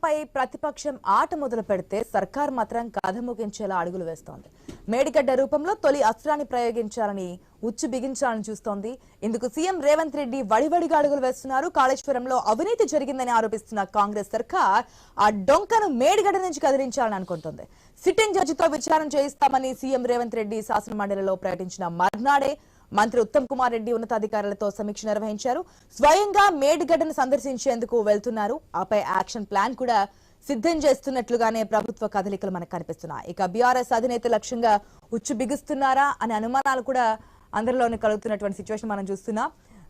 పై ప్రతిపక్షం ఆట మొదలు పెడితే సర్కార్ మాత్రం కథ ముగించేలా అడుగులు వేస్తోంది. మేడిగడ్డ రూపంలో తొలి అస్త్రాన్ని ప్రయోగించాలని ఉచ్చు బిగించాలని చూస్తోంది. ఇందుకు సీఎం రేవంత్ రెడ్డి వడివడిగా అడుగులు వేస్తున్నారు. కాళేశ్వరంలో అవినీతి జరిగిందని ఆరోపిస్తున్న కాంగ్రెస్ సర్కార్ ఆ డొంకను మేడిగడ్డ నుంచి కదిలించాలని అనుకుంటోంది. సిట్టింగ్ జడ్జితో విచారణ చేయిస్తామని సీఎం రేవంత్ రెడ్డి శాసనమండలిలో ప్రకటించిన మర్నాడే మంత్రి ఉత్తమ్ కుమార్ రెడ్డి ఉన్నతాధికారులతో సమీక్ష నిర్వహించారు. స్వయంగా మేడిగడ్డను సందర్శించేందుకు వెళ్తున్నారు. ఆపై యాక్షన్ ప్లాన్ కూడా సిద్ధం చేస్తున్నట్లుగానే ప్రభుత్వ కదలికలు మనకు కనిపిస్తున్నాయి. ఇక బీఆర్ఎస్ అధినేత లక్ష్యంగా ఉచ్చు బిగుస్తున్నారా అనే అనుమానాలు కూడా అందరిలోనే కలుగుతున్నటువంటి సిచ్యువేషన్ మనం చూస్తున్నాం.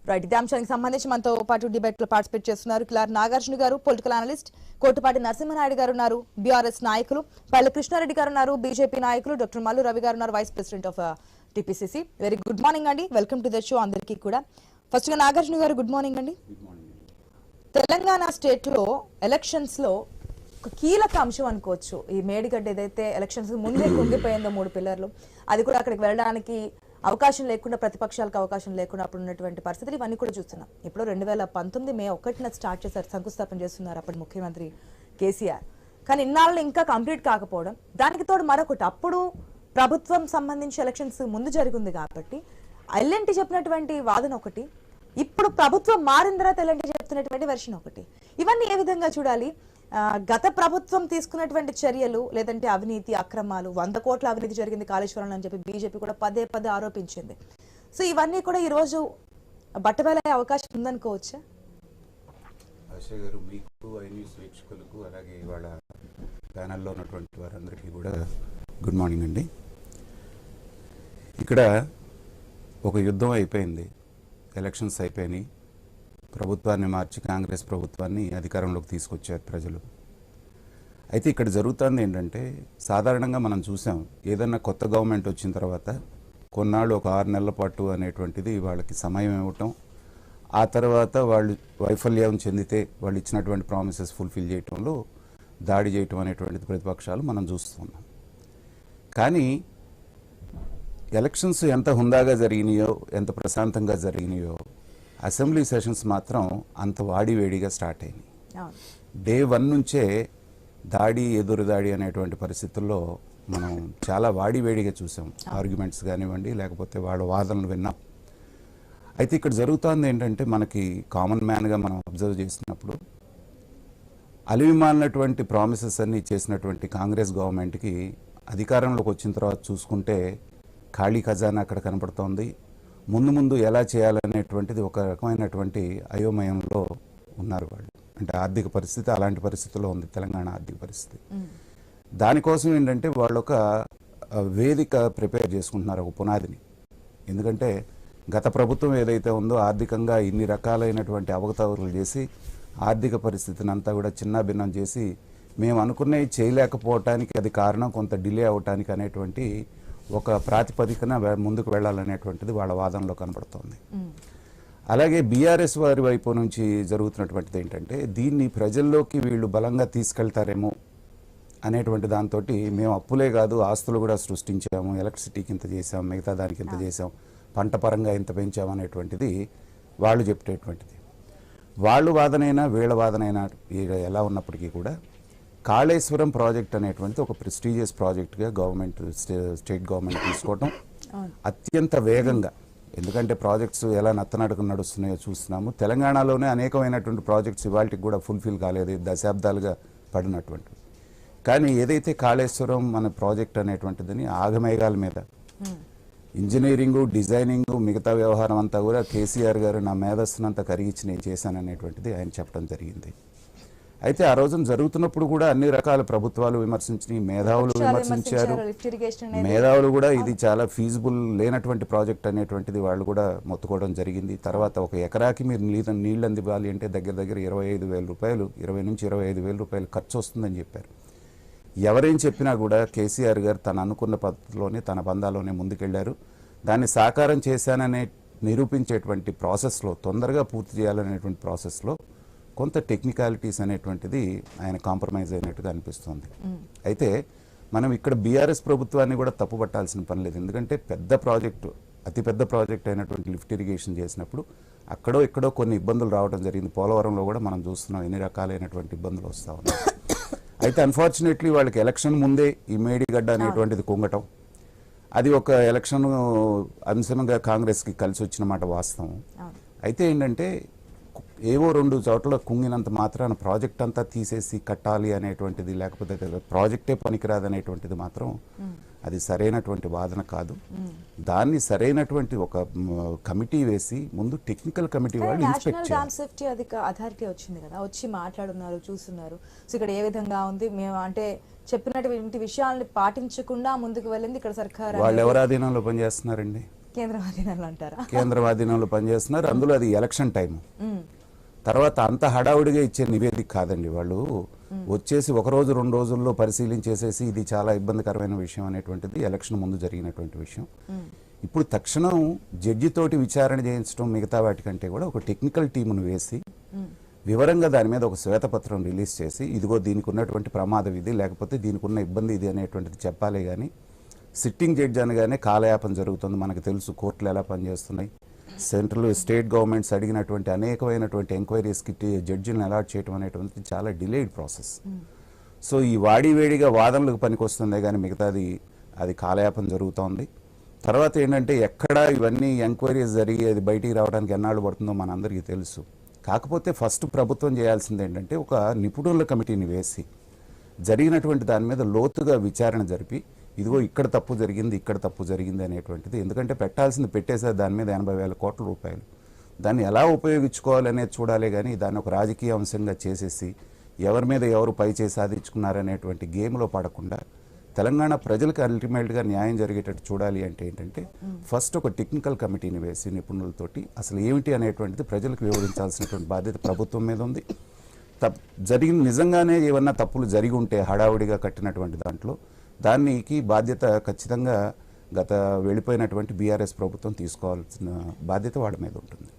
రైట్, ఇదే అంశానికి సంబంధించి మనతో పాటు డిబేట్ లో పార్టిసిపేట్ చేస్తున్నారు కిలార్ నాగార్జున గారు, పొలిటికల్ అనలిస్ట్, కోటపాటి నరసింహనాయుడు గారు ఉన్నారు, బీఆర్ఎస్ నాయకులు, పల్లె కృష్ణారెడ్డి గారు ఉన్నారు, బీజేపీ నాయకులు, డాక్టర్ మల్లు రవి గారు ఉన్నారు, vice president of TPCC. Very good morning అండి, వెల్కమ్ టు ద షో అందరికీ కూడా. ఫస్ట్ గా నాగార్జున గారు గుడ్ మార్నింగ్ అండి. తెలంగాణ స్టేట్ లో ఎలక్షన్స్ లో ఒక కీలక అంశం అనుకోవచ్చు ఈ మేడిగడ్డ. ఏదైతే ఎలక్షన్స్ ముందే కుంగిపోయిందో 3 పిల్లర్లు, అది కూడా అక్కడికి వెళ్ళడానికి అవకాశం లేకుండా, ప్రతిపక్షాలకు అవకాశం లేకుండా అప్పుడు ఉన్నటువంటి పరిస్థితులు ఇవన్నీ కూడా చూస్తున్నాం. ఇప్పుడు 2019 మే 1న స్టార్ట్ చేశారు, శంకుస్థాపన చేస్తున్నారు అప్పటి ముఖ్యమంత్రి కేసీఆర్. కానీ ఇన్నాళ్ళు ఇంకా కంప్లీట్ కాకపోవడం, దానికి తోడు మరొకటి అప్పుడు ప్రభుత్వం సంబంధించి ఎలక్షన్స్ ముందు జరిగింది కాబట్టి ఎల్ఎన్టీ చెప్పినటువంటి వాదన ఒకటి, ఇప్పుడు ప్రభుత్వం మారిన తర్వాత ఎల్ఎన్టీ చెప్తున్నటువంటి వెర్షన్ ఒకటి. ఇవన్నీ ఏ విధంగా చూడాలి? గత ప్రభుత్వం తీసుకున్నటువంటి చర్యలు, లేదంటే అవినీతి అక్రమాలు, 100 కోట్ల అవినీతి జరిగింది కాళేశ్వరం అని చెప్పి బీజేపీ కూడా పదే ఆరోపించింది. సో ఇవన్నీ కూడా ఈ రోజు బట్టబయలే అవకాశం ఉందనుకోవచ్చా? ఆశా గారు, మీకు ఐన్యూస్ వీక్షకులకు అలాగే ఇవాళ ప్యానల్లో ఉన్నటువంటి వారందరికీ కూడా గుడ్ మార్నింగ్ అండి. ఇక్కడ ఒక యుద్ధం అయిపోయింది, ఎలక్షన్స్ అయిపోయినాయి, ప్రభుత్వాన్ని మార్చి కాంగ్రెస్ ప్రభుత్వాన్ని అధికారంలోకి తీసుకొచ్చారు ప్రజలు. అయితే ఇక్కడ జరుగుతుంది ఏంటంటే, సాధారణంగా మనం చూసాం, ఏదన్నా కొత్త గవర్నమెంట్ వచ్చిన తర్వాత కొన్నాళ్ళు ఒక 6 నెలల పాటు అనేటువంటిది వాళ్ళకి సమయం ఇవ్వటం, ఆ తర్వాత వాళ్ళు వైఫల్యం చెందితే వాళ్ళు ఇచ్చినటువంటి ప్రామిసెస్ ఫుల్ఫిల్ చేయటంలో దాడి చేయటం అనేటువంటిది ప్రతిపక్షాలు మనం చూస్తున్నాం. కానీ ఎలక్షన్స్ ఎంత హుందాగా జరిగినాయో, ఎంత ప్రశాంతంగా జరిగినాయో, అసెంబ్లీ సెషన్స్ మాత్రం అంత వాడివేడిగా స్టార్ట్ అయినాయి. డే 1 నుంచే దాడి ఎదురు దాడి అనేటువంటి పరిస్థితుల్లో మనం చాలా వాడివేడిగా చూసాం. ఆర్గ్యుమెంట్స్ కానివ్వండి, లేకపోతే వాళ్ళ వాదనలు విన్నాం. అయితే ఇక్కడ జరుగుతుంది ఏంటంటే, మనకి కామన్ మ్యాన్గా మనం అబ్జర్వ్ చేసినప్పుడు అలివిమాలినటువంటి ప్రామిసెస్ అన్ని చేసినటువంటి కాంగ్రెస్ గవర్నమెంట్కి అధికారంలోకి వచ్చిన తర్వాత చూసుకుంటే ఖాళీ ఖజానా అక్కడ కనపడుతోంది. ముందు ఎలా చేయాలనేటువంటిది ఒక రకమైనటువంటి అయోమయంలో ఉన్నారు వాళ్ళు. అంటే ఆర్థిక పరిస్థితి అలాంటి పరిస్థితుల్లో ఉంది తెలంగాణ ఆర్థిక పరిస్థితి. దానికోసం ఏంటంటే వాళ్ళు ఒక వేదిక ప్రిపేర్ చేసుకుంటున్నారు, ఒక పునాదిని. ఎందుకంటే గత ప్రభుత్వం ఏదైతే ఉందో ఆర్థికంగా ఇన్ని రకాలైనటువంటి అవకతవకలు చేసి ఆర్థిక పరిస్థితిని అంతా కూడా చిన్నాభిన్నం చేసి మేము అనుకున్నవి చేయలేకపోవటానికి అది కారణం, కొంత డిలే అవటానికి అనేటువంటి ఒక ప్రాతిపదికన ముందుకు వెళ్ళాలనేటువంటిది వాళ్ళ వాదనలో కనబడుతోంది. అలాగే బీఆర్ఎస్ వారి వైపు నుంచి జరుగుతున్నటువంటిది ఏంటంటే, దీన్ని ప్రజల్లోకి వీళ్ళు బలంగా తీసుకెళ్తారేమో అనేటువంటి దాంతో మేము అప్పులే కాదు ఆస్తులు కూడా సృష్టించాము, ఎలక్ట్రిసిటీకి ఇంత చేసాం, మిగతా దానికి ఇంత చేసాం, పంట పరంగా ఇంత పెంచాము అనేటువంటిది వాళ్ళు చెప్పేటువంటిది. వాళ్ళు వాదనైనా వీళ్ళ వాదనైనా ఎలా ఉన్నప్పటికీ కూడా కాళేశ్వరం ప్రాజెక్ట్ అనేటువంటి ఒక ప్రెస్టీజియస్ ప్రాజెక్ట్గా గవర్నమెంట్, స్టేట్ గవర్నమెంట్ తీసుకోవటం అత్యంత వేగంగా, ఎందుకంటే ప్రాజెక్ట్స్ ఎలా నత్తనడక నడుస్తున్నాయో చూస్తున్నాము. తెలంగాణలోనే అనేకమైనటువంటి ప్రాజెక్ట్స్ ఇవాళకి కూడా ఫుల్ఫిల్ కాలేదు, దశాబ్దాలుగా పడినటువంటి. కానీ ఏదైతే కాళేశ్వరం మన ప్రాజెక్ట్ అనేటువంటిదని ఆగమేఘాల మీద ఇంజనీరింగు, డిజైనింగు, మిగతా వ్యవహారం అంతా కూడా కేసీఆర్ గారు నా మేధస్సునంతా కరిగించి నేను చేశాననేటువంటిది ఆయన చెప్పడం జరిగింది. అయితే ఆ రోజున జరుగుతున్నప్పుడు కూడా అన్ని రకాల ప్రభుత్వాలు విమర్శించినాయి, మేధావులు విమర్శించారు. మేధావులు కూడా ఇది చాలా ఫీజిబుల్ లేనటువంటి ప్రాజెక్ట్ అనేటువంటిది వాళ్ళు కూడా మొత్తుకోవడం జరిగింది. తర్వాత ఒక ఎకరాకి మీరు నీళ్ళు అందివ్వాలి అంటే దగ్గర 25,000 రూపాయలు, 20 నుంచి 25,000 రూపాయలు ఖర్చు వస్తుందని చెప్పారు. ఎవరేం చెప్పినా కూడా కేసీఆర్ గారు తను అనుకున్న పద్ధతిలోనే, తన బంధాలోనే ముందుకెళ్లారు. దాన్ని సాకారం చేశాననే నిరూపించేటువంటి ప్రాసెస్లో, తొందరగా పూర్తి చేయాలనేటువంటి ప్రాసెస్లో కొంత టెక్నికాలిటీస్ అనేటువంటిది ఆయన కాంప్రమైజ్ అయినట్టుగా అనిపిస్తుంది. అయితే మనం ఇక్కడ బీఆర్ఎస్ ప్రభుత్వాన్ని కూడా తప్పుపట్టాల్సిన పని లేదు. ఎందుకంటే పెద్ద ప్రాజెక్టు, అతిపెద్ద ప్రాజెక్ట్ అయినటువంటి లిఫ్ట్ ఇరిగేషన్ చేసినప్పుడు అక్కడో ఇక్కడో కొన్ని ఇబ్బందులు రావడం జరిగింది. పోలవరంలో కూడా మనం చూస్తున్నాం ఎన్ని రకాలైనటువంటి ఇబ్బందులు వస్తూ ఉన్నాయి. అయితే అన్ఫార్చునేట్లీ వాళ్ళకి ఎలక్షన్ ముందే ఈ మేడిగడ్డ అనేటువంటిది కుంగటం, అది ఒక ఎలక్షన్ అంశంగా కాంగ్రెస్కి కలిసి వచ్చిన మాట వాస్తవం. అయితే ఏంటంటే ఏవో 2 చోట్ల కుంగినంత మాత్రాన ప్రాజెక్ట్ అంతా తీసేసి కట్టాలి అనేటువంటిది, లేకపోతే ప్రాజెక్టే పనికిరాదు అనేటువంటిది మాత్రం అది సరైనటువంటి వాదన కాదు. దాన్ని సరైనటువంటి ఒక కమిటీ వేసి ముందు టెక్నికల్ కమిటీ వాళ్ళు inspect national dam safety authority వచ్చింది కదా, వచ్చి మాట్లాడున్నారు, చూస్తున్నారు. సో ఇక్కడ ఏ విధంగా ఉంది, మేము అంటే చెప్పినటువంటి విషయాలను పాటించకుండా ముందుకు వెళ్ళింది ఇక్కడ సర్కార్. వాళ్ళు ఎవరి ఆధీనంలో పనిచేస్తున్నారండి? కేంద్ర ఆధీనంలో అంటారా? కేంద్ర ఆధీనంలో పనిచేస్తున్నారు. అందులో అది ఎలక్షన్ టైం. తర్వాత అంత హడావుడిగా ఇచ్చే నివేదిక కాదండి. వాళ్ళు వచ్చేసి 1 రోజు 2 రోజుల్లో పరిశీలించేసేసి ఇది చాలా ఇబ్బందికరమైన విషయం అనేటువంటిది ఎలక్షన్ ముందు జరిగినటువంటి విషయం. ఇప్పుడు తక్షణం జడ్జితోటి విచారణ చేయించడం మిగతా వాటికంటే కూడా ఒక టెక్నికల్ టీమును వేసి వివరంగా దాని మీద ఒక శ్వేతపత్రం రిలీజ్ చేసి ఇదిగో దీనికి ఉన్నటువంటి ప్రమాదం ఇది, లేకపోతే దీనికి ఉన్న ఇబ్బంది ఇది అనేటువంటిది చెప్పాలి. కానీ సిట్టింగ్ జడ్జి అనగానే కాలయాపన జరుగుతుంది. మనకు తెలుసు కోర్టులు ఎలా పనిచేస్తున్నాయి. సెంట్రల్ స్టేట్ గవర్నమెంట్స్ అడిగినటువంటి అనేకమైనటువంటి ఎంక్వైరీస్కి జడ్జిలను అలాట్ చేయడం అనేటువంటిది చాలా డిలేడ్ ప్రాసెస్. సో ఈ వాడివేడిగా వాదనలకు పనికొస్తుందే కానీ మిగతాది అది కాలయాపన జరుగుతోంది. తర్వాత ఏంటంటే ఎక్కడ ఇవన్నీ ఎంక్వైరీస్ జరిగి అది బయటికి రావడానికి ఎన్నాళ్ళు పడుతుందో మనందరికీ తెలుసు. కాకపోతే ఫస్ట్ ప్రభుత్వం చేయాల్సింది ఏంటంటే ఒక నిపుణుల కమిటీని వేసి జరిగినటువంటి దాని మీద లోతుగా విచారణ జరిపి ఇదిగో ఇక్కడ తప్పు జరిగింది, ఇక్కడ తప్పు జరిగింది అనేటువంటిది. ఎందుకంటే పెట్టాల్సింది పెట్టేసారు దాని మీద 80,000 కోట్ల రూపాయలు. దాన్ని ఎలా ఉపయోగించుకోవాలనేది చూడాలి. కానీ దాన్ని ఒక రాజకీయ అంశంగా చేసేసి ఎవరి మీద ఎవరు పై చేసి సాధించుకున్నారనేటువంటి గేమ్లో పడకుండా తెలంగాణ ప్రజలకు అల్టిమేట్గా న్యాయం జరిగేటట్టు చూడాలి అంటే ఏంటంటే ఫస్ట్ ఒక టెక్నికల్ కమిటీని వేసి నిపుణులతోటి అసలు ఏమిటి అనేటువంటిది ప్రజలకు వివరించాల్సినటువంటి బాధ్యత ప్రభుత్వం మీద ఉంది. జరిగిన నిజంగానే ఏమన్నా తప్పులు జరిగి ఉంటే హడావుడిగా కట్టినటువంటి దాంట్లో దానికి బాధ్యత ఖచ్చితంగా వెళ్ళిపోయినటువంటి బీఆర్ఎస్ ప్రభుత్వం తీసుకోవాల్సిన బాధ్యత వాళ్ళ మీద ఉంటుంది.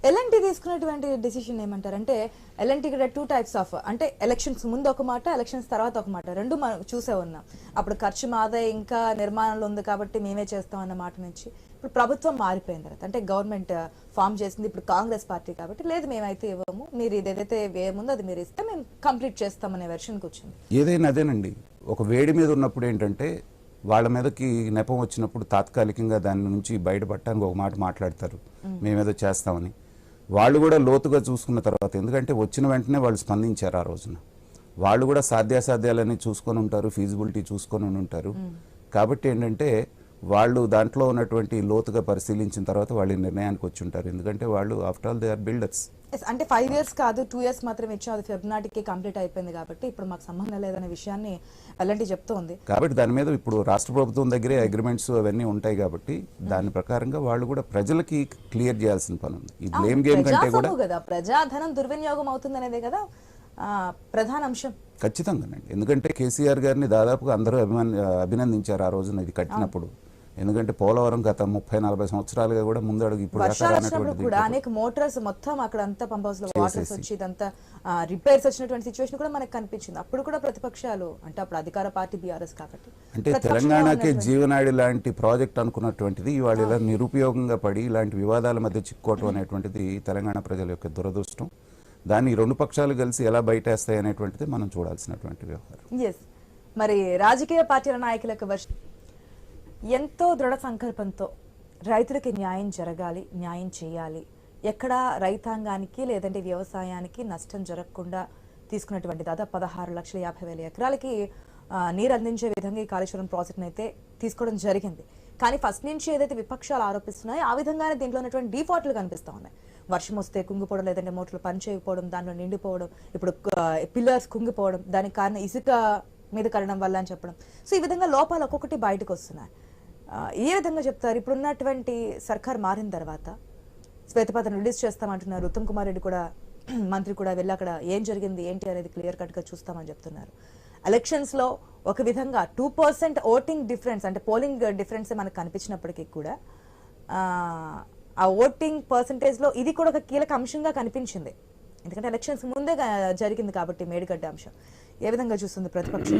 ఎల్ఎన్టీ తీసుకున్నటువంటి డిసిషన్ ఏమంటారు అంటే ఎల్ఎన్టీ ఇక్కడ 2 types ఆఫ్ అంటే ఎలక్షన్స్ ముందు ఒక మాట, ఎలక్షన్స్ తర్వాత ఒక మాట, రెండు మనం చూసే ఉన్నాం. అప్పుడు ఖర్చు మాదే ఇంకా నిర్మాణంలో ఉంది కాబట్టి మేమే చేస్తాం అన్న మాట నుంచి ఇప్పుడు ప్రభుత్వం మారిపోయిన తర్వాత అంటే గవర్నమెంట్ ఫామ్ చేసింది ఇప్పుడు కాంగ్రెస్ పార్టీ కాబట్టి లేదు మేమైతే ఇవ్వము, మీరు ఏదైతే వేయముందో అది మీరు ఇస్తే మేము కంప్లీట్ చేస్తామనే వెర్షన్కి వచ్చింది. ఏదైనా అదేనండి, ఒక వేడి మీద ఉన్నప్పుడు ఏంటంటే వాళ్ళ మీదకి నెపం వచ్చినప్పుడు తాత్కాలికంగా దాని నుంచి బయటపడటానికి ఒక మాట మాట్లాడతారు, మేమేదో చేస్తామని. వాళ్ళు కూడా లోతుగా చూసుకున్న తర్వాత, ఎందుకంటే వచ్చిన వెంటనే వాళ్ళు స్పందించారు. ఆ రోజున వాళ్ళు కూడా సాధ్యాసాధ్యాలన్నీ చూసుకొని ఉంటారు, ఫీజిబిలిటీ చూసుకొని ఉంటారు. కాబట్టి ఏంటంటే వాళ్ళు దాంట్లో ఉన్నటువంటి లోతుగా పరిశీలించిన తర్వాత వాళ్ళు నిర్ణయానికి వచ్చి ఉంటారు. ఎందుకంటే వాళ్ళు after all they are builders. అంటే 5 years కాదు 2 years మాత్రమే ఇచ్చాం, అది ఫెబ్రవరి నాటికి కంప్లీట్ అయిపోయింది కాబట్టి ఇప్పుడు మాకు సంబంధం లేదనే విషయాన్ని అలాంటి చెప్తోంది. కాబట్టి దాని మీద ఇప్పుడు రాష్ట్ర ప్రభుత్వం దగ్గరే అగ్రిమెంట్స్ అవన్నీ ఉంటాయి కాబట్టి దాని ప్రకారంగా వాళ్ళు కూడా ప్రజలకి క్లియర్ చేయాల్సిన పని ఉంది. ఈ బ్లేమ్ గేమ్ కంటే కూడా కదా ప్రజాధనం దుర్వినియోగం అవుతుంది అనేది కదా ప్రధాన అంశం. ఖచ్చితంగానండి, ఎందుకంటే కేసీఆర్ గారిని దాదాపుగా అందరూ అభినందించారు ఆ రోజున ఇది కట్టినప్పుడు. ఎందుకంటే పోలవరం గత 30-40 సంవత్సరాలుగా కూడా ముందడుగు ఇప్పుడు కూడా అనేక మోటార్స్ మొత్తం అక్కడ అంతా పంప్ హౌస్ లో వాటర్స్ వచ్చి ఇదంతా రిపేర్స్ వచ్చినటువంటి సిచ్యువేషన్ కూడా మనకు కనిపించింది. అప్పుడు కూడా ప్రతిపక్షాలు అంటే అప్పుడు అధికార పార్టీ బీఆర్ఎస్ కాబట్టి అంటే తెలంగాణకే జీవనాడి లాంటి ప్రాజెక్ట్ అనుకున్నటువంటిది ఇవాళ ఇలా నిరుపయోగంగా పడి ఇలాంటి వివాదాల మధ్య చిక్కుకోవటం అనేటువంటిది తెలంగాణ ప్రజల యొక్క దురదృష్టం. దాన్ని 2 పక్షాలు కలిసి ఎలా బయటేస్తాయి అనేటువంటిది మనం చూడాల్సినటువంటి వ్యవహారం. మరి రాజకీయ పార్టీల నాయకులకు ఎంతో దృఢ సంకల్పంతో రైతులకి న్యాయం జరగాలి, న్యాయం చేయాలి, ఎక్కడ రైతాంగానికి లేదంటే వ్యవసాయానికి నష్టం జరగకుండా తీసుకున్నటువంటి దాదాపు 16,50,000 ఎకరాలకి నీరు అందించే విధంగా ఈ కాళేశ్వరం ప్రాజెక్ట్ని అయితే తీసుకోవడం జరిగింది. కానీ ఫస్ట్ నుంచి ఏదైతే విపక్షాలు ఆరోపిస్తున్నాయో ఆ విధంగానే దీంట్లో ఉన్నటువంటి డిఫాల్ట్లు కనిపిస్తూ ఉన్నాయి. వర్షం వస్తే కుంగిపోవడం, లేదంటే మోటార్లు పనిచేయకపోవడం, దాంట్లో నిండిపోవడం, ఇప్పుడు పిల్లర్స్ కుంగిపోవడం, దానికి కారణం ఇసుక మీద కడడం వల్ల అని చెప్పడం. సో ఈ విధంగా లోపాలు ఒక్కొక్కటి బయటకు వస్తున్నాయి. ఏ విధంగా చెప్తారు ఇప్పుడు ఉన్నటువంటి సర్కార్ మారిన తర్వాత శ్వేతపత్రం రిలీజ్ చేస్తామంటున్నారు. ఉత్తమ్ కుమార్ రెడ్డి కూడా మంత్రి కూడా వెళ్ళి అక్కడ ఏం జరిగింది ఏంటి అనేది క్లియర్ కట్ గా చూస్తామని చెప్తున్నారు. ఎలక్షన్స్ లో ఒక విధంగా 2% ఓటింగ్ డిఫరెన్స్ అంటే పోలింగ్ డిఫరెన్స్ మనకు కనిపించినప్పటికీ కూడా ఆ ఓటింగ్ పర్సంటేజ్ లో ఇది కూడా ఒక కీలక అంశంగా కనిపించింది. ఎందుకంటే ఎలక్షన్స్ ముందే జరిగింది కాబట్టి మేడిగడ్డ అంశం ఏ విధంగా చూస్తుంది ప్రతిపక్షం?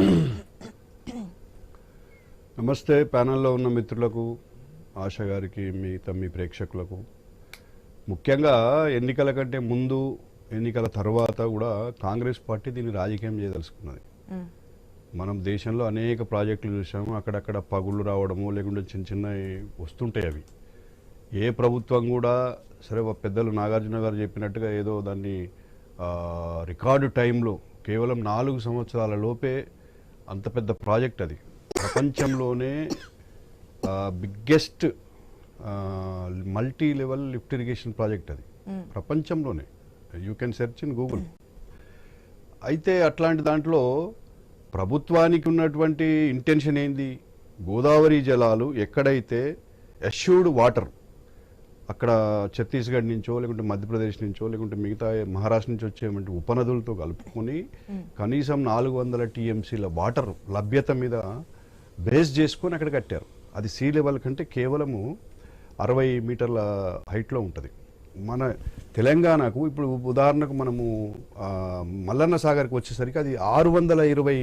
నమస్తే ప్యానెల్లో ఉన్న మిత్రులకు, ఆశ గారికి, మిగతా మీ ప్రేక్షకులకు. ముఖ్యంగా ఎన్నికల కంటే ముందు ఎన్నికల తర్వాత కూడా కాంగ్రెస్ పార్టీ దీన్ని రాజకీయం చేయదలుచుకున్నది. మనం దేశంలో అనేక ప్రాజెక్టులు చూసాము, అక్కడక్కడ పగుళ్ళు రావడము లేకుంటే చిన్న చిన్న వస్తుంటాయి. అవి ఏ ప్రభుత్వం కూడా సరే పెద్దలు నాగార్జున గారు చెప్పినట్టుగా ఏదో దాన్ని రికార్డు టైంలో కేవలం 4 సంవత్సరాల లోపే అంత పెద్ద ప్రాజెక్ట్ అది. ప్రపంచంలోనే biggest multi level lift irrigation project అది ప్రపంచంలోనే. You can search in Google. అయితే అట్లాంటి దాంట్లో ప్రభుత్వానికి ఉన్నటువంటి ఇంటెన్షన్ ఏంది? గోదావరి జలాలు ఎక్కడైతే అష్యూర్డ్ వాటర్, అక్కడ ఛత్తీస్గఢ్ నుంచో లేకుంటే మధ్యప్రదేశ్ నుంచో లేకుంటే మిగతా మహారాష్ట్ర నుంచి వచ్చేటువంటి ఉపనదులతో కలుపుకొని కనీసం 400 టీఎంసీల వాటర్ లభ్యత మీద బేస్ చేసుకొని అక్కడ కట్టారు. అది సీ లెవెల్ కంటే కేవలము 60 మీటర్ల హైట్లో ఉంటుంది. మన తెలంగాణకు ఇప్పుడు ఉదాహరణకు మనము మల్లన్న సాగర్కి వచ్చేసరికి అది 620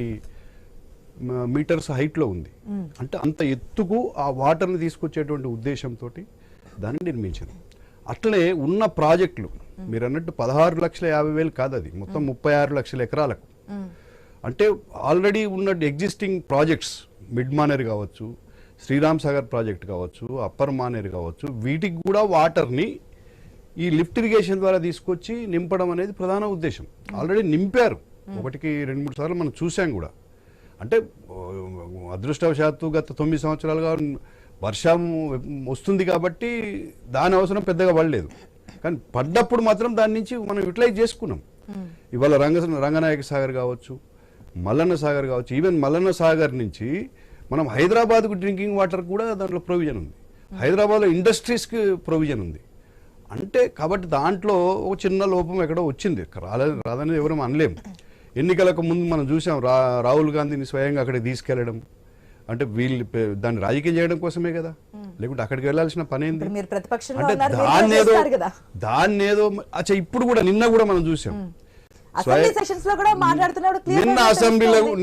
మీటర్స్ హైట్లో ఉంది. అంటే అంత ఎత్తుకు ఆ వాటర్ని తీసుకొచ్చేటువంటి ఉద్దేశంతో దాన్ని నిర్మించింది. అట్లనే ఉన్న ప్రాజెక్టులు మీరు అన్నట్టు 16,50,000 కాదు, అది మొత్తం 36 లక్షల ఎకరాలకు. అంటే ఆల్రెడీ ఉన్న ఎగ్జిస్టింగ్ ప్రాజెక్ట్స్ మిడ్ మానేర్ కావచ్చు, శ్రీరామ్ సాగర్ ప్రాజెక్ట్ కావచ్చు, అప్పర్ మానేర్ కావచ్చు, వీటికి కూడా వాటర్ని ఈ లిఫ్ట్ ఇరిగేషన్ ద్వారా తీసుకొచ్చి నింపడం అనేది ప్రధాన ఉద్దేశం. ఆల్రెడీ నింపారు, 1కి 2-3 సార్లు మనం చూసాం కూడా. అంటే అదృష్టవశాత్తు గత 9 సంవత్సరాలుగా వర్షం వస్తుంది కాబట్టి దాని అవసరం పెద్దగా పడలేదు. కానీ పడ్డప్పుడు మాత్రం దాని నుంచి మనం యూటిలైజ్ చేసుకున్నాం. ఇవాళ రంగనాయక సాగర్ కావచ్చు, మల్లన్న సాగర్ కావచ్చు, ఈవెన్ మల్లన్న సాగర్ నుంచి మనం హైదరాబాద్కు డ్రింకింగ్ వాటర్ కూడా దాంట్లో ప్రొవిజన్ ఉంది. హైదరాబాద్లో ఇండస్ట్రీస్కి ప్రొవిజన్ ఉంది. అంటే కాబట్టి దాంట్లో ఒక చిన్న లోపం ఎక్కడో వచ్చింది, రాదని ఎవరు అనలేము. ఎన్నికలకు ముందు మనం చూసాం రాహుల్ గాంధీని స్వయంగా అక్కడికి తీసుకెళ్లడం. అంటే వీళ్ళు దాన్ని రాజకీయం చేయడం కోసమే కదా, లేకుంటే అక్కడికి వెళ్లాల్సిన పని ఏంది? అంటే దాన్ని ఏదో అచ్చా ఇప్పుడు కూడా నిన్న కూడా మనం చూసాం.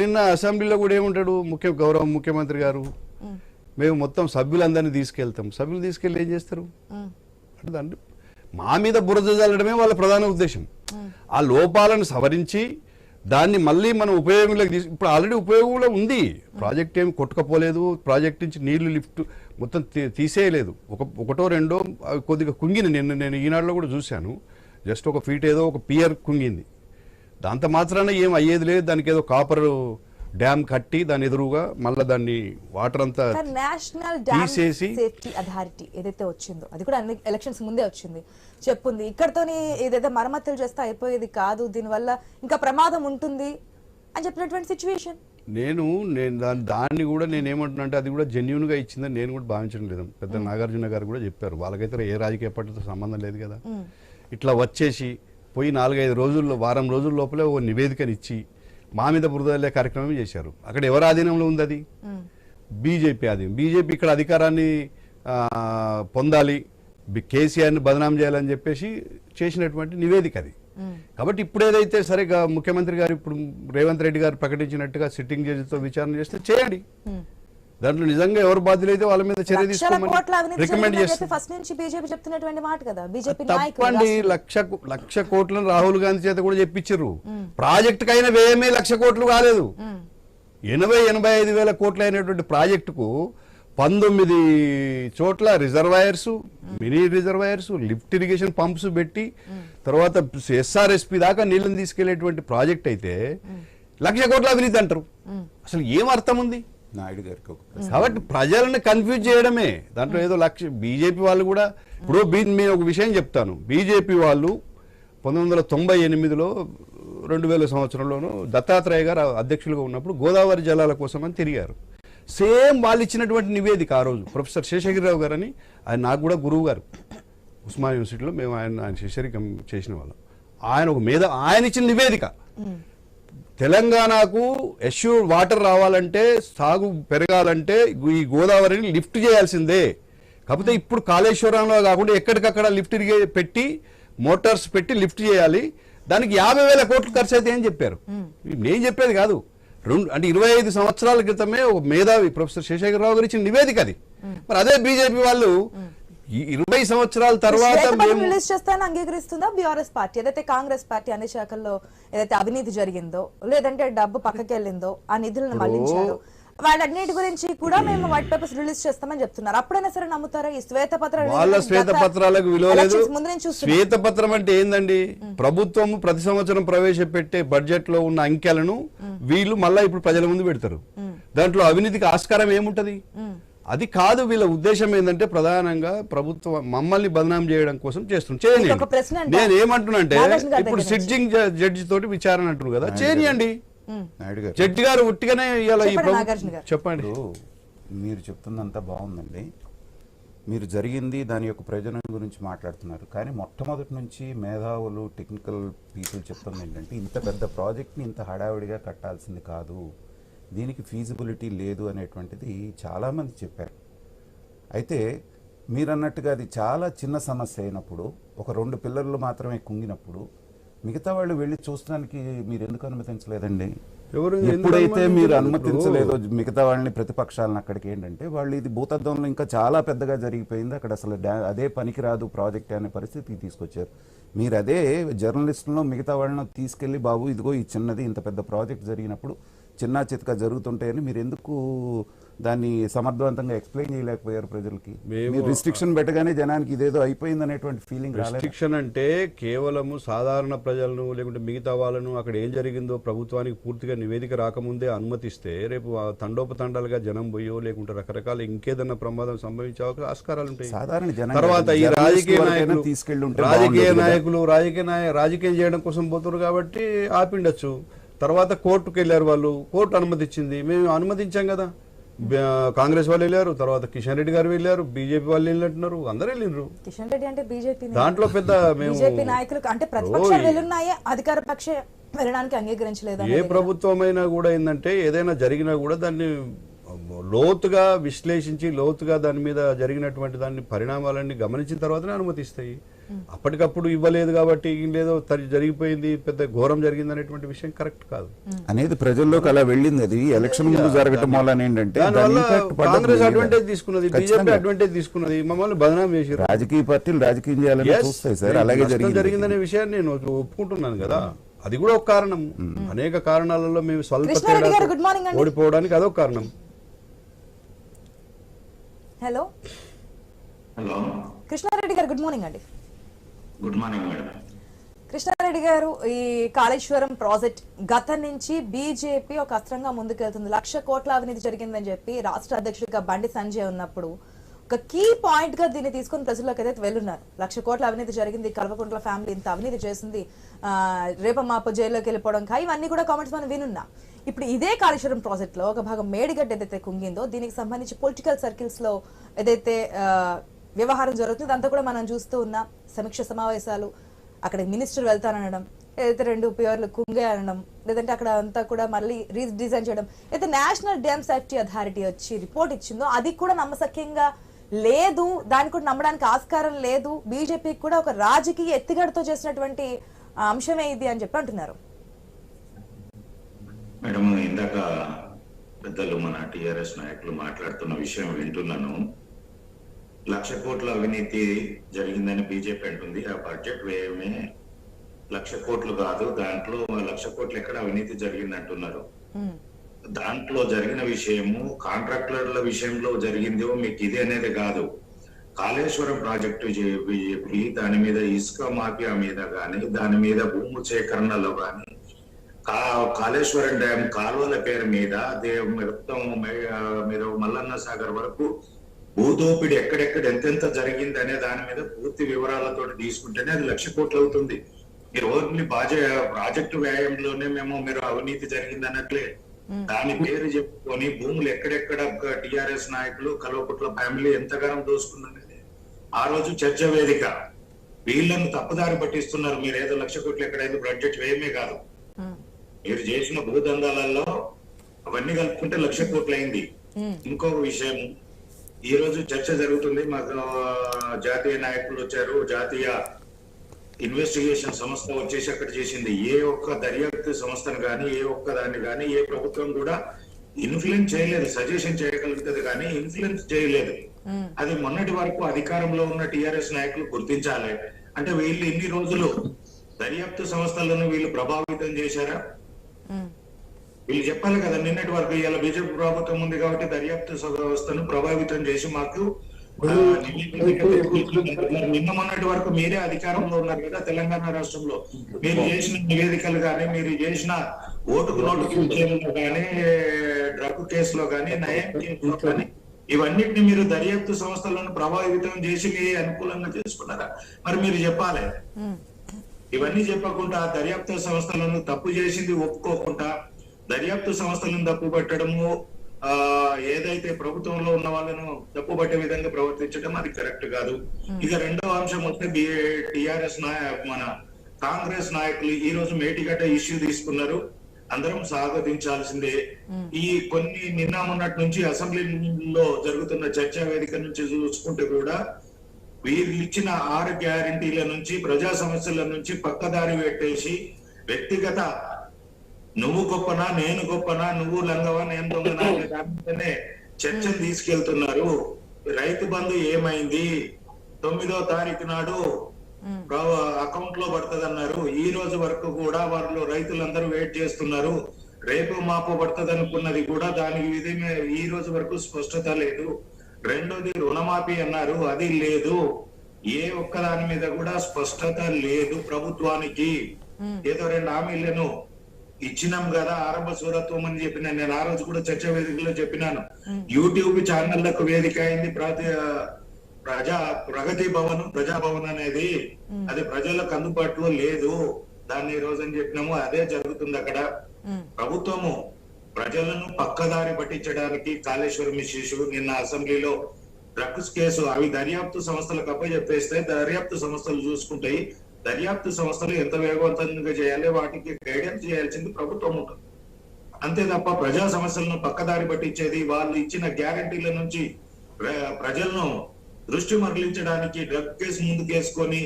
నిన్న అసెంబ్లీలో కూడా ఏముంటాడు గౌరవ ముఖ్యమంత్రి గారు, మేము మొత్తం సభ్యులందరినీ తీసుకెళ్తాం. సభ్యులు తీసుకెళ్లి ఏం చేస్తారు? అంటే దాన్ని మా మీద బురద చల్లడమే వాళ్ళ ప్రధాన ఉద్దేశం. ఆ లోపాలను సవరించి దాన్ని మళ్ళీ మనం ఉపయోగంలోకి ఇప్పుడు ఆల్రెడీ ఉపయోగంలో ఉంది. ప్రాజెక్ట్ ఏమి కొట్టుకపోలేదు, ప్రాజెక్ట్ నుంచి నీళ్లు లిఫ్ట్ మొత్తం తీసేయలేదు. ఒకటో రెండో కొద్దిగా కుంగింది. నేను ఈనాడులో కూడా చూశాను, జస్ట్ 1 ఫీట్ ఏదో ఒక పియర్ కుంగింది. దాంతో మాత్రాన ఏం అయ్యేది లేదు. దానికి ఏదో కాపర్ డ్యామ్ కట్టి దాని ఎదురుగా మళ్ళీ దాన్ని వాటర్ అంతా నేషనల్ డ్యామ్ సేఫ్టీ అథారిటీ ఏదైతే వచ్చిందో అది కూడా అన్ని ఎలక్షన్స్ ముందే వచ్చింది, చెప్పుంది ఇక్కడతోని ఏదైతే మరమ్మతులు చేస్తే అయిపోయేది కాదు, దీనివల్ల ఇంకా ప్రమాదం ఉంటుంది అని చెప్పినటువంటి సిచ్యువేషన్. నేను దాన్ని కూడా నేనేమంటున్నా అంటే అది కూడా జెన్యున్ గా ఇచ్చిందని నేను కూడా భావించడం లేదు. పెద్ద నాగార్జున గారు కూడా చెప్పారు, వాళ్ళకైతే ఏ రాజకీయ పార్టీతో సంబంధం లేదు కదా. ఇట్లా వచ్చేసి పోయి 4-5 రోజుల్లో, వారం రోజుల లోపలే ఓ నివేదికని ఇచ్చి మా మీద బురదలే కార్యక్రమం చేశారు. అక్కడ ఎవరి ఆధీనంలో ఉంది? అది బీజేపీ ఆధీనం. బీజేపీ ఇక్కడ అధికారాన్ని పొందాలి, కేసీఆర్ని బదనాం చేయాలని చెప్పేసి చేసినటువంటి నివేదిక అది. కాబట్టి ఇప్పుడు ఏదైతే సరిగా ముఖ్యమంత్రి గారు ఇప్పుడు రేవంత్ రెడ్డి గారు ప్రకటించినట్టుగా సిట్టింగ్ జడ్జితో విచారణ చేస్తే చేయండి. దాంట్లో నిజంగా ఎవరు బాధ్యులైతే వాళ్ళ మీద చర్య తీసుకోమని రికమెండ్ చేస్తారు. తప్పండి, 1,00,00,000 కోట్లను రాహుల్ గాంధీ చేత కూడా చెప్పించారు. ప్రాజెక్టు కైనా వ్యయమే 1,00,000 కోట్లు కాలేదు. 80-85 వేల కోట్లు అయినటువంటి ప్రాజెక్టుకు 19 చోట్ల reservoirs, mini reservoirs, lift irrigation pumps పెట్టి తర్వాత ఎస్ఆర్ఎస్పి దాకా నీళ్ళని తీసుకెళ్లేటువంటి ప్రాజెక్ట్ అయితే 1,00,000 కోట్ల అవినీతి అంటారు. అసలు ఏం అర్థం ఉంది? నాయుడు గారికి కాబట్టి ప్రజలను కన్ఫ్యూజ్ చేయడమే. దాంట్లో ఏదో బీజేపీ వాళ్ళు కూడా ఇప్పుడు నేను ఒక విషయం చెప్తాను. బీజేపీ వాళ్ళు 1998లో 2000 సంవత్సరంలోనూ దత్తాత్రేయ గారు అధ్యక్షులుగా ఉన్నప్పుడు గోదావరి జలాల కోసం అని తిరిగారు. సేమ్ వాళ్ళు ఇచ్చినటువంటి నివేదిక ఆ రోజు ప్రొఫెసర్ శేషగిరిరావు గారు అని, ఆయన నాకు కూడా గురువు గారు, ఉస్మాన్ యూనివర్సిటీలో మేము ఆయన శిష్యరికం చేసిన వాళ్ళం. ఆయన ఇచ్చిన నివేదిక తెలంగాణకు అష్యూర్డ్ వాటర్ రావాలంటే, సాగు పెరగాలంటే ఈ గోదావరిని లిఫ్ట్ చేయాల్సిందే. కాకపోతే ఇప్పుడు కాళేశ్వరంలో కాకుండా ఎక్కడికక్కడ లిఫ్ట్ పెట్టి మోటార్స్ పెట్టి లిఫ్ట్ చేయాలి, దానికి 50,000 కోట్లు ఖర్చు అయితే అని చెప్పారు. నేను చెప్పేది కాదు, అంటే 25 సంవత్సరాల క్రితమే ఒక మేధావి ప్రొఫెసర్ శేషగిరిరావు గారు ఇచ్చిన నివేదిక అది. మరి అదే బీజేపీ వాళ్ళు ఈ 20 సంవత్సరాల తర్వాత మేము రిలీజ్ చేస్తానని అంగీకరిస్తుందా బీఆర్ఎస్ పార్టీ? ఏదైతే కాంగ్రెస్ పార్టీ అన్ని శాఖల్లో ఏదైతే అవినీతి జరిగిందో, లేదంటే డబ్బు పక్కకి వెళ్ళిందో, ఆ నిధులను మళ్లించారు, వాళ్ళన్నిటి గురించి కూడా మేము వైట్ పేపర్స్ రిలీజ్ చేస్తామని చెప్తున్నారు. అప్పుడైనా సరే నమ్ముతారా ఈ శ్వేతపత్రం? వాళ్ళ శ్వేతపత్రాలకు విలువ లేదు. శ్వేతపత్రం అంటే ఏందండి? ప్రభుత్వం ప్రతి సంవత్సరం ప్రవేశపెట్టే బడ్జెట్ లో ఉన్న అంకెలను వీళ్ళు మళ్ళా ఇప్పుడు ప్రజల ముందు పెడతారు. దాంట్లో అవినీతికి ఆస్కారం ఏముంటది? అది కాదు. వీళ్ళ ఉద్దేశం ఏంటంటే ప్రధానంగా ప్రభుత్వం మమ్మల్ని బదనాం చేయడం కోసం చేస్తుంది. నేను ఏమంటున్నానంటే ఇప్పుడు సిట్టింగ్ జడ్జి తోటి విచారణ అంటున్నారు కదా, చేయనియండి. జడ్జి గారు ఉట్టిగానే చెప్పండి. మీరు చెప్తుందంతా బాగుందండి. మీరు జరిగింది దాని యొక్క ప్రయోజనం గురించి మాట్లాడుతున్నారు. కానీ మొట్టమొదటి నుంచి మేధావులు, టెక్నికల్ పీపుల్ చెప్తుంది ఏంటంటే ఇంత పెద్ద ప్రాజెక్ట్ని ఇంత హడావిడిగా కట్టాల్సింది కాదు, దీనికి ఫీజిబిలిటీ లేదు అనేటువంటిది చాలామంది చెప్పారు. అయితే మీరన్నట్టుగా అది చాలా చిన్న సమస్య అయినప్పుడు, ఒక 2 పిల్లర్లు మాత్రమే కుంగినప్పుడు మిగతా వాళ్ళు వెళ్ళి చూడడానికి మీరు ఎందుకు అనుమతించలేదండి? ఎప్పుడైతే మీరు అనుమతించలేదో మిగతా వాళ్ళని, ప్రతిపక్షాలను అక్కడికి ఏంటంటే వాళ్ళు ఇది భూతద్దంలో ఇంకా చాలా పెద్దగా జరిగిపోయింది, అక్కడ అసలు అదే పనికిరాదు ప్రాజెక్ట్ అనే పరిస్థితికి తీసుకొచ్చారు. మీరు అదే జర్నలిస్టులను మిగతా వాళ్ళని తీసుకెళ్లి బాబు ఇదిగో ఈ చిన్నది ఇంత పెద్ద ప్రాజెక్ట్ జరిగినప్పుడు చిన్న చితక జరుగుతుంటాయని మీరు ఎందుకు దాన్ని సమర్థవంతంగా ఎక్స్ప్లెయిన్ చేయలేకపోయారు ప్రజలకి? మీరు రిస్ట్రిక్షన్ పెట్టగానే జనానికి ఇదేదో అయిపోయింది అనేటువంటి ఫీలింగ్ రాలేదు. రిస్ట్రిక్షన్ అంటే కేవలము సాధారణ ప్రజలను లేకుంటే మిగతా వాళ్ళను అక్కడ ఏం జరిగిందో ప్రభుత్వానికి పూర్తిగా నివేదిక రాకముందే అనుమతిస్తే రేపు తండోపతండాలుగా జనం పోయో లేకుంటే రకరకాల ఇంకేదన్నా ప్రమాదం సంభవించే ఆస్కారాలు ఉంటాయి. సాధారణ జనం తర్వాత ఈ రాజకీయం చేయడం కోసం పోతున్నారు కాబట్టి ఆపిండొచ్చు. తర్వాత కోర్టుకు వెళ్ళారు వాళ్ళు, కోర్టు అనుమతి ఇచ్చింది, మేము అనుమతించాం కదా. కాంగ్రెస్ వాళ్ళు వెళ్ళారు, తర్వాత కిషన్ రెడ్డి గారు వెళ్ళారు, బీజేపీ వాళ్ళు వెళ్ళినట్టున్నారు, అందరూ వెళ్ళినారు. కిషన్ రెడ్డి అంటే బీజేపీ దాంట్లో పెద్ద బీజేపీ నాయకులు అంటే ప్రతిపక్షాలు వెళ్ళున్నాయే, అధికార పక్ష వెళ్ళడానికి అంగీకరించలేదు. ఏ ప్రభుత్వమైనా కూడా ఏంటంటే ఏదైనా జరిగినా కూడా దాన్ని లోతుగా విశ్లేషించి లోతుగా దాని మీద జరిగినటువంటి దాన్ని పరిణామాలన్నీ గమనించిన తర్వాతనే అనుమతిస్తాయి. అప్పటికప్పుడు ఇవ్వలేదు కాబట్టి లేదో జరిగిపోయింది, పెద్ద ఘోరం జరిగింది అనేటువంటి విషయం కరెక్ట్ కాదు అనేది ప్రజల్లోకి అలా వెళ్ళింది. అది ఎలక్షన్ ముందు జరగటం వల్ల ఏంటంటే కాంగ్రెస్ అడ్వాంటేజ్ తీసుకున్నది, బీజేపీ అడ్వాంటేజ్ తీసుకున్నది, మమ్మల్ని బదనాం చేసి రాజకీయ పార్టీలు రాజకీయం చేయాలని చూస్తాయి సార్. అలాగే జరిగిందనే విషయాన్ని నేను ఒప్పుకుంటున్నాను కదా. అది కూడా ఒక కారణం. అనేక కారణాలలో మేము స్వల్ప ఓడిపోవడానికి అదొక కారణం. హలో హలో కృష్ణారెడ్డి గారు, గుడ్ మార్నింగ్ అండి. Good morning madam. కృష్ణారెడ్డి గారు, ఈ కాళేశ్వరం ప్రాజెక్ట్ గతం నుంచి బీజేపీ ఒక అస్త్రంగా ముందుకెళ్తుంది. 1,00,000 కోట్ల అవినీతి జరిగిందని చెప్పి రాష్ట్ర అధ్యక్షుడిగా బండి సంజయ్ ఉన్నప్పుడు ఒక కీ పాయింట్ గా దీన్ని తీసుకుని ప్రజల్లోకి అయితే వెళ్ళున్నారు. 1,00,000 కోట్ల అవినీతి జరిగింది, కల్వకుంట్ల ఫ్యామిలీ ఇంత అవినీతి చేసింది, రేపమాప జైల్లోకి వెళ్ళిపోవడం, ఇవన్నీ కూడా కామెంట్స్ మనం వినున్నా. ఇప్పుడు ఇదే కాళేశ్వరం ప్రాజెక్ట్ లో ఒక భాగం మేడిగడ్డ ఏదైతే కుంగిందో దీనికి సంబంధించి పొలిటికల్ సర్కిల్స్ లో ఏదైతే వ్యవహారం జరుగుతుంది అంతా కూడా మనం చూస్తూ ఉన్నాం. సమీక్ష సమావేశాలు, అక్కడ మినిస్టర్ వెళ్తానడం, ఏదైతే 2 పియర్లు కుంగే అనడం, లేదంటే అక్కడ అంతా కూడా మళ్ళీ రీడిజైన్ చేయడం, అయితే నేషనల్ డ్యామ్ సేఫ్టీ అథారిటీ వచ్చి రిపోర్ట్ ఇచ్చిందో అది కూడా నమ్మశక్యంగా లేదు, దాన్ని కూడా నమ్మడానికి ఆస్కారం లేదు, బీజేపీకి కూడా ఒక రాజకీయ ఎత్తుగడతో చేసినటువంటి అంశమే ఇది అని చెప్పి అంటున్నారు. మేడం, ఇందాక పెద్దలు మన టిఆర్ఎస్ నాయకులు మాట్లాడుతున్న విషయం వింటున్నాను. 1,00,000 కోట్ల అవినీతి జరిగిందని బీజేపీ అంటుంది. ఆ బడ్జెట్ వ్యయమే 1,00,000 కోట్లు కాదు, దాంట్లో 1,00,000 కోట్లు ఎక్కడ అవినీతి జరిగింది అంటున్నారు. దాంట్లో జరిగిన విషయము కాంట్రాక్టర్ల విషయంలో జరిగిందో మీకు ఇది అనేది కాదు. కాళేశ్వరం ప్రాజెక్టు బీజేపీ దాని మీద ఇసుక మాఫియా మీద కానీ, దాని మీద భూము సేకరణలో కానీ, కాళేశ్వరం డ్యామ్ కాలువల పేరు మీద మొత్తం మీరు మల్లన్న సాగర్ వరకు భూదోపిడి ఎక్కడెక్కడ ఎంతెంత జరిగింది అనే దాని మీద పూర్తి వివరాలతో తీసుకుంటేనే అది 1,00,000 కోట్లు అవుతుంది. మీరు ఓన్లీ ప్రాజెక్టు వ్యయంలోనే మీరు అవినీతి జరిగింది అన్నట్లే దాని పేరు చెప్పుకొని భూములు ఎక్కడెక్కడ టిఆర్ఎస్ నాయకులు కల్వకుంట్ల ఫ్యామిలీ ఎంతగానో దోసుకున్నది ఆ రోజు చర్చ వేదిక. వీళ్ళను తప్పుదారి పట్టిస్తున్నారు. మీరు ఏదో 1,00,000 కోట్లు ఎక్కడైతే బడ్జెట్ వ్యయమే కాదు, మీరు చేసిన భూదందాలలో అవన్నీ కలుపుకుంటే 1,00,000 కోట్లు అయింది. ఇంకొక విషయం, ఈ రోజు చర్చ జరుగుతుంది. మాకు జాతీయ నాయకులు వచ్చారు, జాతీయ ఇన్వెస్టిగేషన్ సంస్థ వచ్చేసి అక్కడ చేసింది. ఏ ఒక్క దర్యాప్తు సంస్థను కానీ, ఏ ఒక్క దాన్ని కానీ ఏ ప్రభుత్వం కూడా ఇన్ఫ్లుయెన్స్ చేయలేదు, సజెషన్ చేయగలుగుతుంది కానీ ఇన్ఫ్లుయెన్స్ చేయలేదు. అది మొన్నటి వరకు అధికారంలో ఉన్న టిఆర్ఎస్ నాయకులు గుర్తించాలి. అంటే వీళ్ళు ఇన్ని రోజులు దర్యాప్తు సంస్థలను వీళ్ళు ప్రభావితం చేశారా? వీళ్ళు చెప్పాలి కదా, నిన్నటి వరకు ఇలా బీజేపీ ప్రభుత్వం ఉంది కాబట్టి దర్యాప్తు వ్యవస్థను ప్రభావితం చేసి మాకు నిన్న మొన్నటి వరకు మీరే అధికారంలో ఉన్నారు కదా తెలంగాణ రాష్ట్రంలో. మీరు చేసిన నివేదికలు కానీ, మీరు చేసిన ఓటుకు నోటుకు విషయంలో కానీ, డ్రగ్ కేసులో కానీ, నయం కేసులో కానీ, ఇవన్నిటిని మీరు దర్యాప్తు సంస్థలను ప్రభావితం చేసి మీ అనుకూలంగా చేసుకున్నారా? మరి మీరు చెప్పాలి. ఇవన్నీ చెప్పకుండా దర్యాప్తు సంస్థలను తప్పు చేసింది ఒప్పుకోకుండా దర్యాప్తు సంస్థలను తప్పు పట్టడము, ఏదైతే ప్రభుత్వంలో ఉన్న వాళ్ళను తప్పు పట్టే విధంగా ప్రవర్తించడం అది కరెక్ట్ కాదు. ఇక రెండవ అంశం వస్తే టిఆర్ఎస్ మన కాంగ్రెస్ నాయకులు ఈ రోజు మేటిగడ్డ ఇష్యూ తీసుకున్నారు, అందరం స్వాగతించాల్సిందే. ఈ కొన్ని నిన్న మొన్నటి నుంచి అసెంబ్లీలో జరుగుతున్న చర్చా వేదిక నుంచి చూసుకుంటే కూడా వీళ్ళు ఇచ్చిన 6 గ్యారంటీల నుంచి, ప్రజా సమస్యల నుంచి పక్కదారి పెట్టేసి వ్యక్తిగత నువ్వు గొప్పనా నేను గొప్పనా, నువ్వు లంగవా నేను దొంగనా అనే దానిపైనే చర్చలు తీసుకెళ్తున్నారు. రైతు బంధు ఏమైంది? 9వ తారీఖు నాడు అకౌంట్ లో పడుతుంది అన్నారు. ఈ రోజు వరకు కూడా వాళ్ళు రైతులందరూ వెయిట్ చేస్తున్నారు. రేపు మాపు పడుతుంది అనుకున్నది కూడా దానికి విధంగా ఈ రోజు వరకు స్పష్టత లేదు. రెండోది రుణమాఫీ అన్నారు, అది లేదు. ఏ ఒక్క దాని మీద కూడా స్పష్టత లేదు ప్రభుత్వానికి. ఏదో 2 హామీలను ఇచ్చినాం కదా ఆరంభ సూరత్వం అని చెప్పిన నేను ఆ రోజు కూడా చర్చా వేదికలో చెప్పినాను. యూట్యూబ్ ఛానళ్లకు వేదిక అయింది ప్రగతి భవన్, ప్రజాభవన్ అనేది. అది ప్రజలకు అందుబాటులో లేదు. దాన్ని ఈ రోజు అని చెప్పినాము, అదే జరుగుతుంది అక్కడ. ప్రభుత్వము ప్రజలను పక్కదారి పట్టించడానికి కాళేశ్వరం ఇష్యూ, నిన్న అసెంబ్లీలో డ్రగ్స్ కేసు, అవి దర్యాప్తు సంస్థలకు అప్పచెప్పేస్తే దర్యాప్తు సంస్థలు చూసుకుంటాయి. దర్యాప్తు సంస్థలు ఎంత వేగవంతంగా చేయాలి, వాటికి గైడెన్స్ చేయాల్సింది ప్రభుత్వం ఉంటుంది. అంతే తప్ప ప్రజా సమస్యలను పక్కదారి పట్టించేది, వాళ్ళు ఇచ్చిన గ్యారంటీల నుంచి ప్రజలను దృష్టి మరలించడానికి డ్రగ్ కేసు ముందుకేసుకొని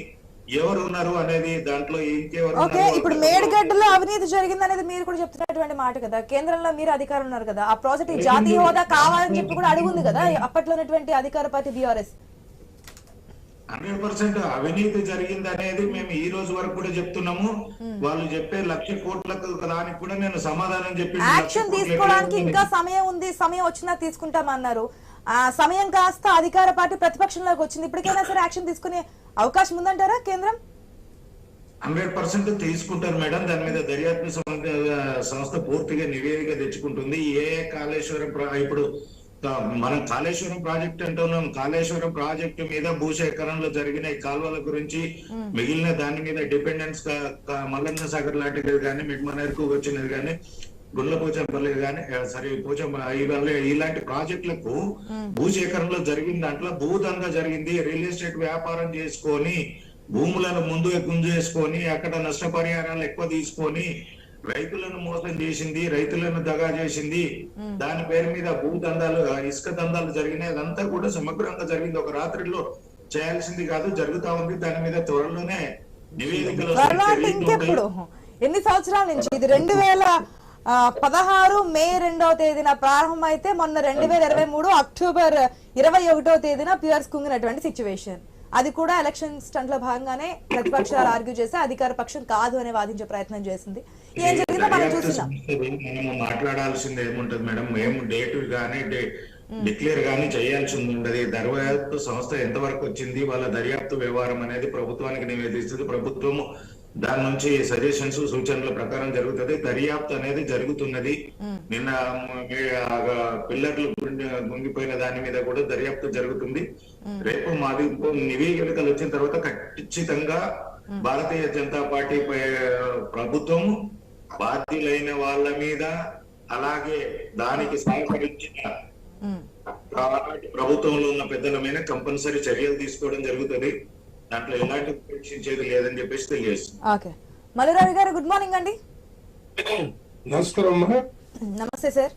ఎవరు ఉన్నారు అనేది దాంట్లో ఇంకెవరు. ఓకే, ఇప్పుడు మేడిగడ్డలో అవినీతి జరిగింది అనేది మీరు కూడా చెప్తున్నటువంటి మాట కదా. కేంద్రంలో మీరు అధికారం ఉన్నారు కదా, ఆ ప్రాజెక్ట్ జాతీయ హోదా కావాలని చెప్పి కూడా అడుగుంది కదా అప్పట్లో ఉన్నటువంటి అధికార పార్టీ బీఆర్ఎస్. 100% అవినీతి జరిగింది అనేది మేము ఈ రోజు వరకు కూడా చెప్తున్నాము. వాళ్ళు చెప్పే 1,00,000 కోట్లకు దానికి కూడా నేను సమాధానం చెప్పి యాక్షన్ తీసుకోవడానికి ఇంకా సమయం ఉంది, సమయం వచ్చినా తీసుకుంటామన్నారు. ఆ సమయం కాస్త అధికార పార్టీ ప్రతిపక్షంలోకి వచ్చింది. ఇప్పటికైనా సరే యాక్షన్ తీసుకునే అవకాశం ఉందంటారా కేంద్రం? 100% తీసుకుంటారు మేడం. దాని మీద దర్యాప్తు సంస్థ పూర్తిగా నివేదిక తెచ్చుకుంటుంది. ఏ కాళేశ్వరం ఇప్పుడు మనం కాళేశ్వరం ప్రాజెక్ట్ అంటున్నాం. కాళేశ్వరం ప్రాజెక్టు మీద భూసేకరణలో జరిగిన ఈ కాలువల గురించి, మిగిలిన దాని మీద డిపెండెన్స్ మల్లన్న సాగర్ లాంటిది కానీ, మిడ్మనేర్కు వచ్చినది కానీ, గుండ్లపోచంపల్లి కానీ, ఇలాంటి ప్రాజెక్టులకు భూసేకరణలో జరిగిన దాంట్లో భూదందా జరిగింది. రియల్ ఎస్టేట్ వ్యాపారం చేసుకొని భూములను ముందు గుంజేసుకొని అక్కడ నష్టపరిహారాలు ఎక్కువ తీసుకొని రైతులను మోసం చేసింది, రైతులను దగా చేసింది. దాని పేరు మీద భూదందాలు, ఇసుక దందాలు జరిగినాయి. అదంతా కూడా సమగ్రంగా జరిగింది. ఒక రాత్రిలో చేయాల్సింది కాదు, జరుగుతా ఉంది. దాని మీద త్వరలోనే నివేదికలు. ఇంకెప్పుడు ఎన్ని సంవత్సరాల నుంచి ఇది? 2016 మే 2వ తేదీన ప్రారంభమైతే మొన్న 2023 అక్టోబర్ 21వ తేదీన పియర్స్ కుంగినటువంటి సిచ్యువేషన్. అది కూడా ఎలక్షన్ స్టంట్ లో భాగంగానే ప్రతిపక్షాలు ఆర్గ్యూ చేసి అధికార పక్షం కాదు అని వాదించే ప్రయత్నం చేసింది. ఏం జరిగిందో మనం చూస్తున్నాం. మనము మాట్లాడాల్సింది ఏముంటది మేడం, మేము డేట్ గానీ డిక్లేర్ గానీ చేయాల్సి ఉండదు. దర్యాప్తు సంస్థ ఎంతవరకు వచ్చింది, వాళ్ళ దర్యాప్తు వ్యవహారం అనేది ప్రభుత్వానికి నివేదిస్తుంది. ప్రభుత్వము దాని నుంచి సజెషన్స్, సూచనల ప్రకారం జరుగుతుంది. దర్యాప్తు అనేది జరుగుతున్నది. నిన్న పిల్లర్లు మునిగిపోయిన దాని మీద కూడా దర్యాప్తు జరుగుతుంది. రేపు మాది నివేదికలు వచ్చిన తర్వాత ఖచ్చితంగా భారతీయ జనతా పార్టీ ప్రభుత్వం బాధ్యులైన వాళ్ళ మీద, అలాగే దానికి సహకరించిన ప్రభుత్వంలో ఉన్న పెద్దల మీద కంపల్సరీ చర్యలు తీసుకోవడం జరుగుతుంది. దాంట్లో ఎలాంటి పరీక్షించేది లేదని చెప్పేసి తెలియజేస్తుంది. ఓకే, మల్లురావి గారు గుడ్ మార్నింగ్ అండి. నమస్కారం. నమస్తే సార్.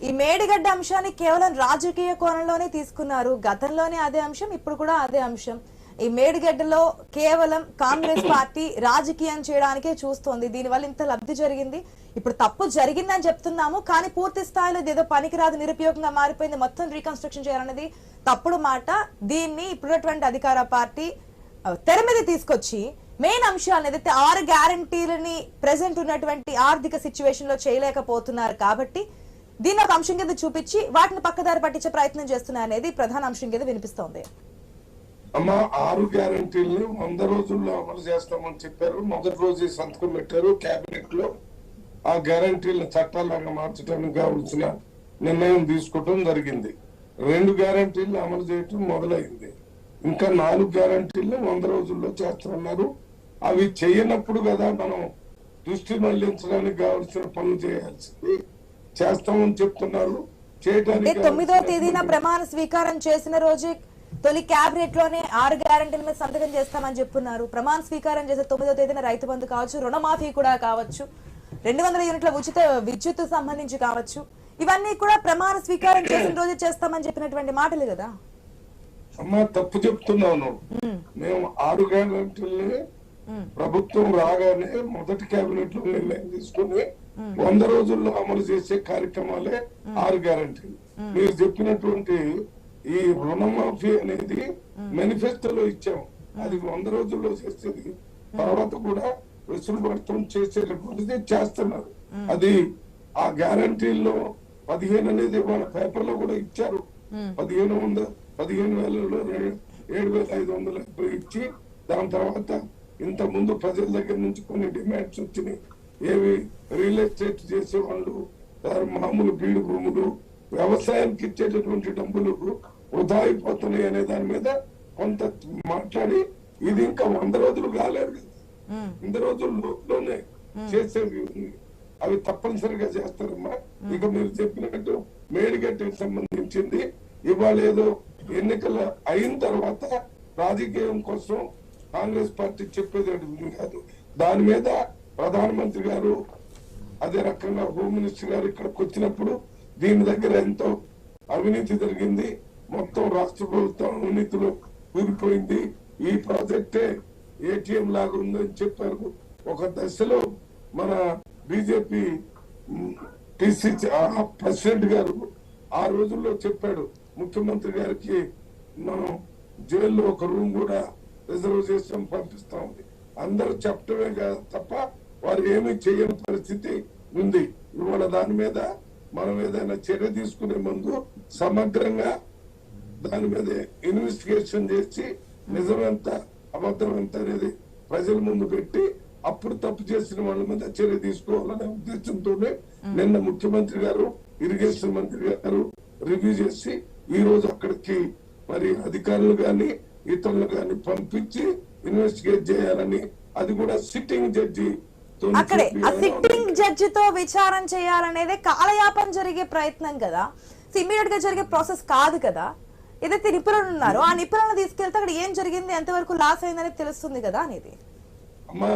ఈ మేడిగడ్డ అంశాన్ని కేవలం రాజకీయ కోణంలోనే తీసుకున్నారు. గతంలోనే అదే అంశం, ఇప్పుడు కూడా అదే అంశం. ఈ మేడిగడ్డలో కేవలం కాంగ్రెస్ పార్టీ రాజకీయం చేయడానికే చూస్తోంది, దీనివల్ల ఇంత లబ్ధి జరిగింది, ఇప్పుడు తప్పు జరిగిందని చెప్తున్నాము కానీ పూర్తి స్థాయిలో ఏదో పనికిరాదు నిరుపయోగంగా మారిపోయింది, మొత్తం రీకన్స్ట్రక్షన్ చేయాలనేది తప్పుడు మాట. దీన్ని ఇప్పుడున్నటువంటి అధికార పార్టీ తెర మీద తీసుకొచ్చి మెయిన్ అంశాలను ఏదైతే 6 గ్యారంటీలని ప్రెసెంట్ ఉన్నటువంటి ఆర్థిక సిచ్యువేషన్ లో చేయలేకపోతున్నారు కాబట్టి దీన్ని ఒక అంశం కింద చూపించి వాటిని పక్కదారి పట్టించే ప్రయత్నం చేస్తున్నారు అనేది ప్రధాన అంశం కింద వినిపిస్తోంది. అమ్మ 6 గ్యారంటీల్ని 100 రోజుల్లో అమలు చేస్తామని చెప్పారు. మొదటి రోజు సంతకం పెట్టారు కేబినెట్ లో. ఆ గ్యారంటీలను చట్టాలుగా మార్చడానికి కావాల్సిన నిర్ణయం తీసుకోవడం జరిగింది. 2 గ్యారంటీలను అమలు చేయటం మొదలైంది. ఇంకా 4 గ్యారంటీలను 100 రోజుల్లో చేస్తున్నారు. అవి చేయనప్పుడు కదా మనం దృష్టి మళ్లించడానికి కావాల్సిన పనులు చేయాల్సింది. చేస్తామని చెప్తున్నారు. చేయడానికి 9వ తేదీన ప్రమాణ స్వీకారం చేసిన రోజే తొలి క్యాబినెట్ లోనే 6 గ్యారంటీల మీద సంతకం చేస్తామని చెప్తున్నారు. ప్రమాణ స్వీకారం చేసే 9వ తేదీన రైతు బంధు కావచ్చు, రుణమాఫీ కూడా కావచ్చు, 200 యూనిట్ల ఉచిత విద్యుత్ సంబంధించి కావచ్చు, ఇవన్నీ కూడా ప్రమాణ స్వీకారం చేసిన రోజే చేస్తామని చెప్పినటువంటి మాటలు కదా. అమ్మా తప్పు చెప్తున్నాను. మేము 6 గ్యారంటీల్ని ప్రభుత్వం రాగానే మొదటి కేబినెట్ లో నిర్ణయం తీసుకుని 100 రోజుల్లో అమలు చేసే కార్యక్రమాలే 6 గ్యారంటీలు. మీరు చెప్పినటువంటి ఈ రుణమాఫీ అనేది మేనిఫెస్టోలో ఇచ్చాము. అది 100 రోజుల్లో చేసేది. తర్వాత కూడా వెసులుబాటు చేసేటటువంటిది చేస్తున్నారు. అది ఆ గ్యారంటీల్లో 15 అనేది వాళ్ళ పేపర్ లో కూడా ఇచ్చారు. 15,000లో 7,500 ఇచ్చి దాని తర్వాత ఇంత ముందు ప్రజల దగ్గర నుంచి కొన్ని డిమాండ్స్ వచ్చినాయి. ఏవి రియల్ ఎస్టేట్ చేసే వాళ్ళు, మామూలు బీడు భూములు, వ్యవసాయానికి ఇచ్చేటటువంటి డబ్బులు వృధా అయిపోతున్నాయి అనే దాని మీద కొంత మాట్లాడి ఇది ఇంకా 100 రోజులు కాలేదు కదా, 100 రోజుల్లోనే చేసేవి అవి తప్పనిసరిగా చేస్తారమ్మా. ఇక మీరు చెప్పినట్టు మేడిగడ్డకి సంబంధించింది ఇవాళ ఏదో ఎన్నికలు అయిన తర్వాత రాజకీయం కోసం కాంగ్రెస్ పార్టీ చెప్పేది కాదు. దాని మీద ప్రధానమంత్రి గారు అదే రకంగా హోమ్ మినిస్టర్ గారు ఇక్కడికి వచ్చినప్పుడు దీని దగ్గర ఎంతో అవినీతి జరిగింది, మొత్తం రాష్ట్ర ప్రభుత్వం అవినీతిలో కూలిపోయింది, ఈ ప్రాజెక్టే ఏటీఎం లాగా ఉందని చెప్పారు. ఒక దశలో మన బీజేపీ పిసిసి ప్రెసిడెంట్ గారు ఆ రోజుల్లో చెప్పాడు ముఖ్యమంత్రి గారికి మనం జైల్లో ఒక రూమ్ కూడా రిజర్వ్ చేసి పంపిస్తామని. అందరూ చెప్పడమే కాదు తప్ప వారు ఏమీ చేయని పరిస్థితి ఉంది. ఇవాళ దాని మీద మనం ఏదైనా చర్య తీసుకునే ముందు సమగ్రంగా దాని మీద ఇన్వెస్టిగేషన్ చేసి నిజమెంత అబద్ధం ఎంత అనేది ప్రజల ముందు పెట్టి అప్పుడు తప్పు చేసిన వాళ్ళ మీద చర్య తీసుకోవాలనే ఉద్దేశంతోనే నిన్న ముఖ్యమంత్రి గారు, ఇరిగేషన్ మంత్రి గారు రివ్యూ చేసి ఈ రోజు అక్కడికి మరి అధికారులు గాని ఇతరులు గాని పంపించి ఇన్వెస్టిగేట్ చేయాలని, అది కూడా సిట్టింగ్ జడ్జి అక్కడే ఆ సిట్టింగ్ జడ్జితో విచారణ చేయాలనేదే కాలయాపన జరిగే ప్రయత్నం కదా, ఇమీడియట్ గా జరిగే ప్రాసెస్ కాదు కదా. ఏదైతే నిపుణులు ఉన్నారో ఆ నిపుణులను తీసుకెళ్తే అక్కడ ఏం జరిగింది, ఎంతవరకు లాస్ అయిందని తెలుస్తుంది కదా అనేది. అమ్మా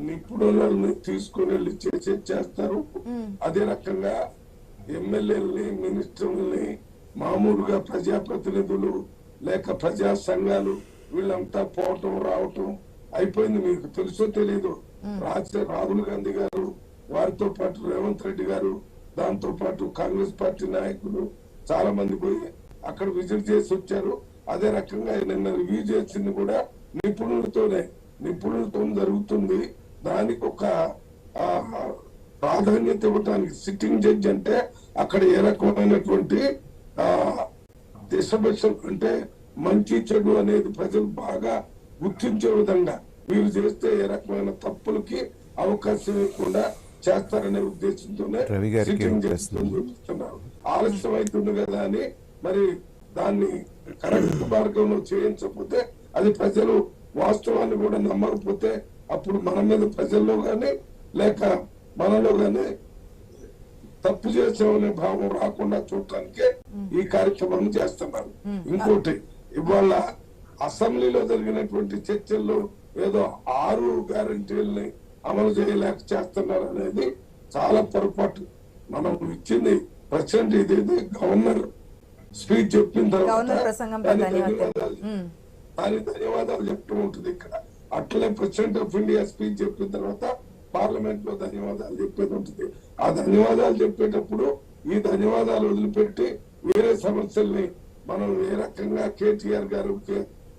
నిపుణులను తీసుకుని వెళ్ళి చేస్తారు. అదే రకంగా ఎమ్మెల్యేలని, మినిస్టర్లని, మామూలుగా ప్రజాప్రతినిధులు లేక ప్రజా సంఘాలు వీళ్ళంతా పోవటం రావటం అయిపోయింది. మీకు తెలుసో తెలీదు, రాహుల్ గాంధీ గారు, వారితో పాటు రేవంత్ రెడ్డి గారు, దాంతో పాటు కాంగ్రెస్ పార్టీ నాయకులు చాలా మంది పోయి అక్కడ విజిట్ చేసి వచ్చారు. అదే రకంగా నిన్న రివ్యూ చేసింది కూడా నిపుణులతో జరుగుతుంది. దానికి ఒక ప్రాధాన్యత ఇవ్వడానికి సిట్టింగ్ జడ్జి అంటే అక్కడ ఏ రకమైనటువంటి దిశ అంటే మంచి చెడు అనేది ప్రజలు బాగా గుర్తించే విధంగా వీరు చేస్తే ఏ రకమైన తప్పులకి అవకాశం ఇవ్వకుండా చేస్తారనే ఉద్దేశంతోనే సిట్టింగ్ జడ్జి చూపిస్తున్నారు. ఆలస్యం అవుతుంది కదా అని మరి దాన్ని కరెక్ట్ మార్గంలో చేయించకపోతే అది ప్రజలు వాస్తవాన్ని కూడా నమ్మకపోతే అప్పుడు మన మీద ప్రజల్లో గాని లేక మనలో గాని తప్పు చేసామనే భావం రాకుండా చూడటానికే ఈ కార్యక్రమాన్ని చేస్తున్నారు. ఇంకోటి ఇవాళ అసెంబ్లీలో జరిగినటువంటి చర్చల్లో ఏదో 6 గ్యారంటీలని అమలు చేయలేక చేస్తున్నారు అనేది చాలా పొరపాటు. మనం ఇచ్చింది ప్రెసిడెంట్ ఇదేది గవర్నర్ స్పీచ్ చెప్పిన తర్వాత దాని ధన్యవాదాలు చెప్పడం ఉంటుంది ఇక్కడ. అట్లనే ప్రెసిడెంట్ ఆఫ్ ఇండియా స్పీచ్ చెప్పిన తర్వాత పార్లమెంట్ లో ధన్యవాదాలు చెప్పేది ఉంటుంది. ఆ ధన్యవాదాలు చెప్పేటప్పుడు ఈ ధన్యవాదాలు వదిలిపెట్టి వేరే సమస్యల్ని మనం ఏ రకంగా కేటీఆర్ గారు,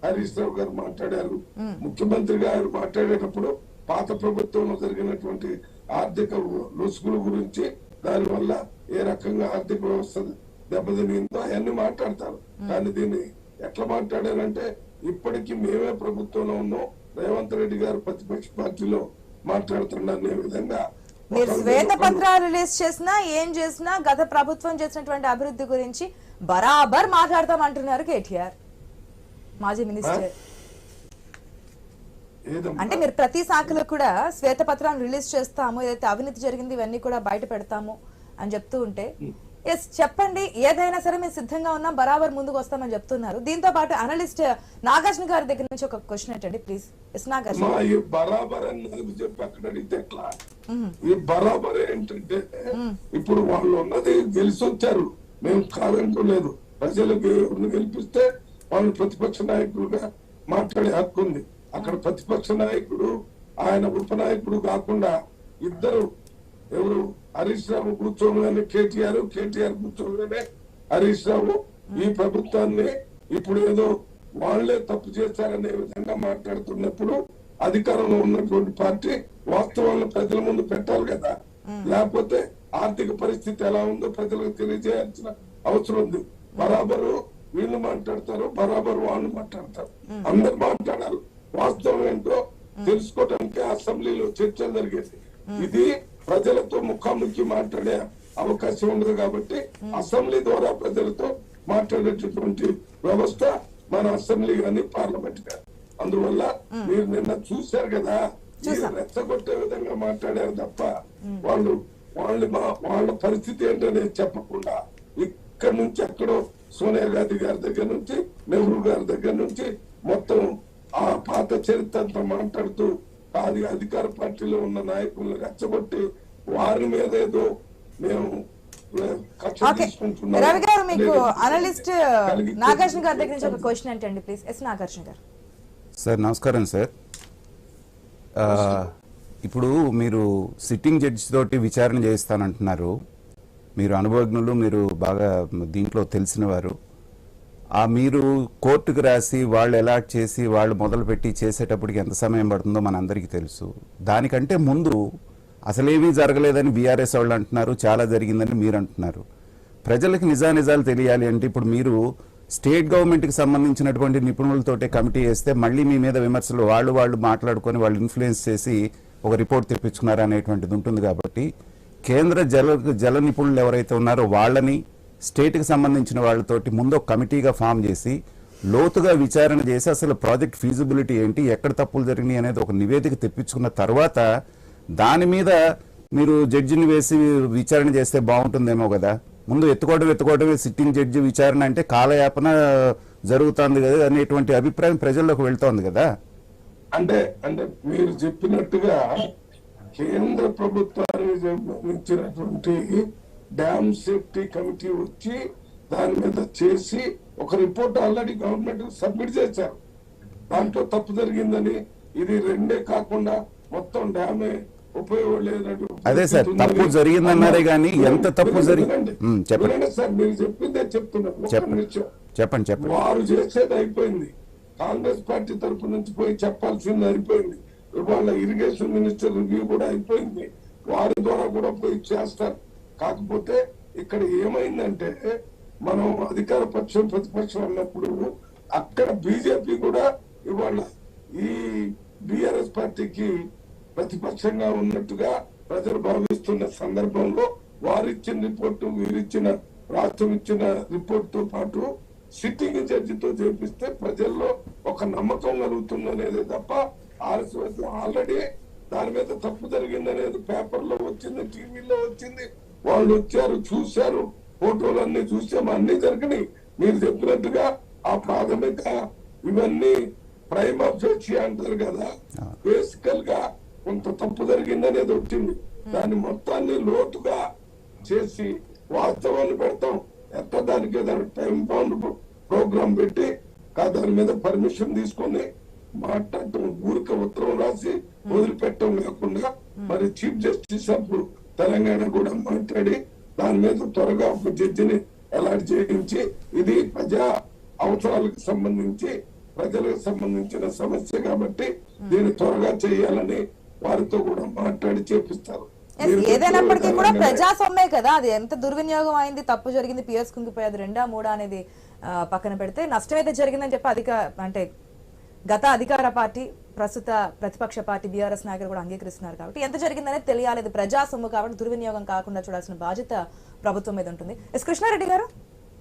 హరీష్ రావు గారు మాట్లాడారు, ముఖ్యమంత్రి గారు మాట్లాడేటప్పుడు పాత ప్రభుత్వంలో జరిగినటువంటి ఆర్థిక లొసుగుల గురించి, దానివల్ల ఏ రకంగా ఆర్థిక వ్యవస్థ దెబ్బతినిందో అవన్నీ మాట్లాడతారు. కానీ దీన్ని ఎట్లా మాట్లాడారంటే ఇప్పటికీ మేమే ప్రభుత్వంలో ఉన్నాం, రేవంత్ రెడ్డి గారు ప్రతిపక్ష పార్టీలో మాట్లాడుతున్నారు విధంగా. మీరు శ్వేత పత్రాలు రిలీజ్ చేసినా ఏం చేసినా గత ప్రభుత్వం చేసినటువంటి అభివృద్ధి గురించి బరాబర్ మాట్లాడతామంటున్నారు కేటీఆర్, మాజీ మినిస్టర్. అంటే మీరు ప్రతి శాఖలో కూడా శ్వేత పత్రాన్ని రిలీజ్ చేస్తాము, ఏదైతే అవినీతి జరిగింది ఇవన్నీ కూడా బయట పెడతాము అని చెప్తూ ఉంటే, ఎస్ చెప్పండి, ఏదైనా సరే మేము సిద్ధంగా ఉన్నాం, బరాబర్ ముందుకు వస్తామని చెప్తున్నారు. దీంతో పాటు అనలిస్ట్ నాగార్జున గారి దగ్గర నుంచి ఒక క్వశ్చన్ ఏంటండి ప్లీజ్. ఎస్ నాగార్జున. ఈ బరాబర్ అని చెప్పి అక్కడ అడిగితే ఎట్లా? ఈ బరాబర్ ఏంటంటే ఇప్పుడు వాళ్ళు ఉన్నది గెలిచి వచ్చారు, మేము కాదనుకోలేదు. ప్రజలకు గెలిపిస్తే వాళ్ళు ప్రతిపక్ష నాయకులుగా మాట్లాడే హక్కు ఉంది. అక్కడ ప్రతిపక్ష నాయకుడు ఆయన ఉపనాయకుడు కాకుండా ఇద్దరు, ఎవరు హరీష్ రావు కూర్చోగానే కేటీఆర్, కేటీఆర్ కూర్చోగానే హరీష్ రావు ఈ ప్రభుత్వాన్ని ఇప్పుడు ఏదో వాళ్లే తప్పు చేశారనే విధంగా మాట్లాడుతున్నప్పుడు అధికారంలో ఉన్నటువంటి పార్టీ వాస్తవాలను ప్రజల ముందు పెట్టాలి కదా. లేకపోతే ఆర్థిక పరిస్థితి ఎలా ఉందో ప్రజలకు తెలియజేయాల్సిన అవసరం ఉంది. బరాబరు వీళ్ళు మాట్లాడతారు, బరాబరు వాళ్ళు మాట్లాడతారు, అందరు మాట్లాడాలి. వాస్తవం ఏంటో తెలుసుకోవడానికి అసెంబ్లీలో చర్చలు జరిగేది. ఇది ప్రజలతో ముఖాముఖి మాట్లాడే అవకాశం ఉండదు కాబట్టి అసెంబ్లీ ద్వారా ప్రజలతో మాట్లాడేటటువంటి వ్యవస్థ మన అసెంబ్లీ కానీ పార్లమెంట్ కానీ. అందువల్ల మీరు నిన్న చూశారు కదా, రెచ్చగొట్టే విధంగా మాట్లాడారు తప్ప వాళ్ళ పరిస్థితి ఏంటనేది చెప్పకుండా ఇక్కడ నుంచి ఎక్కడో సోనియా గాంధీ గారి దగ్గర నుంచి, నెహ్రూ గారి దగ్గర నుంచి మొత్తం ఆ పాత చరిత్ర అంతా మాట్లాడుతూ అది అధికార పార్టీలో ఉన్న నాయకులను రెచ్చగొట్టి వారి మీద ఏదో మేము రవి గారు, మీకు అనలిస్ట్ నాగార్జున గారి దగ్గర నుంచి ఒక క్వశ్చన్ ఏంటండి ప్లీజ్. ఎస్ నాగార్జున గారు. సార్ నమస్కారం సార్. ఇప్పుడు మీరు సిట్టింగ్ జడ్జి తోటి విచారణ చేయిస్తానంటున్నారు. మీరు అనుభవజ్ఞులు, మీరు బాగా దీంట్లో తెలిసిన వారు. మీరు కోర్టుకు రాసి వాళ్ళు అలాట్ చేసి వాళ్ళు మొదలుపెట్టి చేసేటప్పటికి ఎంత సమయం పడుతుందో మనందరికీ తెలుసు. దానికంటే ముందు అసలేమీ జరగలేదని బీఆర్ఎస్ వాళ్ళు అంటున్నారు, చాలా జరిగిందని మీరు అంటున్నారు. ప్రజలకు నిజానిజాలు తెలియాలి అంటే ఇప్పుడు మీరు స్టేట్ గవర్నమెంట్కి సంబంధించినటువంటి నిపుణులతోటే కమిటీ వేస్తే మళ్ళీ మీ మీద విమర్శలు వాళ్ళు మాట్లాడుకొని వాళ్ళు ఇన్ఫ్లుయెన్స్ చేసి ఒక రిపోర్ట్ తెప్పించుకున్నారు అనేటువంటిది ఉంటుంది. కాబట్టి కేంద్ర జల నిపుణులు ఎవరైతే ఉన్నారో వాళ్ళని, స్టేట్కి సంబంధించిన వాళ్ళతోటి ముందు ఒక కమిటీగా ఫామ్ చేసి లోతుగా విచారణ చేసి అసలు ప్రాజెక్ట్ ఫీజిబిలిటీ ఏంటి, ఎక్కడ తప్పులు జరిగినాయి అనేది ఒక నివేదిక తెప్పించుకున్న తర్వాత దాని మీద మీరు జడ్జిని వేసి విచారణ చేస్తే బాగుంటుందేమో కదా. ముందు ఎత్తుకోవడమే సిట్టింగ్ జడ్జి విచారణ అంటే కాలయాపన జరుగుతుంది కదా అనేటువంటి అభిప్రాయం ప్రజల్లోకి వెళ్తోంది కదా. అంటే మీరు చెప్పినట్టుగా కేంద్ర ప్రభుత్వానికి సంబంధించినటువంటి డ్యామ్ సేఫ్టీ కమిటీ వచ్చి దాని మీద చేసి ఒక రిపోర్ట్ ఆల్రెడీ గవర్నమెంట్ సబ్మిట్ చేశారు. దాంట్లో తప్పు జరిగిందని, ఇది రెండే కాకుండా మొత్తం డ్యామే ఉపయోగం లేనట్టు. అదే సార్, తప్పు జరిగిందన్నారే కానీ ఎంత తప్పు జరిగింది చెప్పండి సార్. మీరు చెప్పిందే చెప్తున్నారు. చెప్పండి. వారు చేసేది అయిపోయింది, కాంగ్రెస్ పార్టీ తరఫు నుంచి పోయి చెప్పాల్సింది అయిపోయింది. ఇవాళ ఇరిగేషన్ మినిస్టర్ రివ్యూ కూడా అయిపోయింది, వారి ద్వారా కూడా పోయి చేస్తారు. కాకపోతే ఇక్కడ ఏమైందంటే మనం అధికార పక్షం ప్రతిపక్షం అన్నప్పుడు అక్కడ బీజేపీ కూడా ఇవాళ ఈ బీఆర్ఎస్ పార్టీకి ప్రతిపక్షంగా ఉన్నట్టుగా ప్రజలు భావిస్తున్న సందర్భంలో వారిచ్చిన రిపోర్టు, వీరిచ్చిన రాష్ట్రం ఇచ్చిన రిపోర్టుతో పాటు సిట్టింగ్ జడ్జితో చేపిస్తే ప్రజల్లో ఒక నమ్మకం కలుగుతుందనేది తప్ప ఆర్ఎస్ఎస్ ఆల్రెడీ దాని మీద తప్పు జరిగిందనేది పేపర్లో వచ్చింది, టీవీలో వచ్చింది, వాళ్ళు వచ్చారు, చూశారు, ఫోటోలన్నీ చూసాము, అన్ని జరిగినాయి. మీరు చెప్పినట్టుగా ఆ ప్రాథమిక ఇవన్నీ ప్రైమ్ ఆఫ్ అంటారు కదా, బేసికల్ గా కొంత తప్పు జరిగిందనేది వచ్చింది. దాన్ని మొత్తాన్ని లోతుగా చేసి వాస్తవాన్ని పెడతాం. ఎంత దానికి ఏదైనా టైం బౌండ్ ప్రోగ్రామ్ పెట్టి దాని మీద పర్మిషన్ తీసుకొని మాట్లాడటం, ఊరిక ఉత్తరం రాసి వదిలిపెట్టడం లేకుండా మరి చీఫ్ జస్టిస్ ఆఫ్ తెలంగాణ కూడా మాట్లాడి దాని మీద త్వరగా ఒక జడ్జిని అలాట్ చేయించి, ఇది ప్రజా అవసరాలకు సంబంధించి ప్రజలకు సంబంధించిన సమస్య కాబట్టి దీన్ని త్వరగా చేయాలని వారితో కూడా మాట్లాడి చేపిస్తారు. ఏదైనప్పటికీ కూడా ప్రజాస్వామ్యే కదా, అది ఎంత దుర్వినియోగం అయింది, తప్పు జరిగింది, పిఎస్ కుంగిపోయేది, 2-3 అనేది పక్కన పెడితే నష్టం అయితే జరిగిందని చెప్పి గత అధికార పార్టీ ప్రస్తుత ప్రతిపక్ష పార్టీ బీఆర్ఎస్ నాయకులు కూడా అంగీకరిస్తున్నారు. కాబట్టి ఎంత జరిగిందనేది తెలియాలి. ప్రజా సొమ్ము కాబట్టి దుర్వినియోగం కాకుండా చూడాల్సిన బాధ్యత ప్రభుత్వం మీద ఉంటుంది. ఎస్ కృష్ణారెడ్డి గారు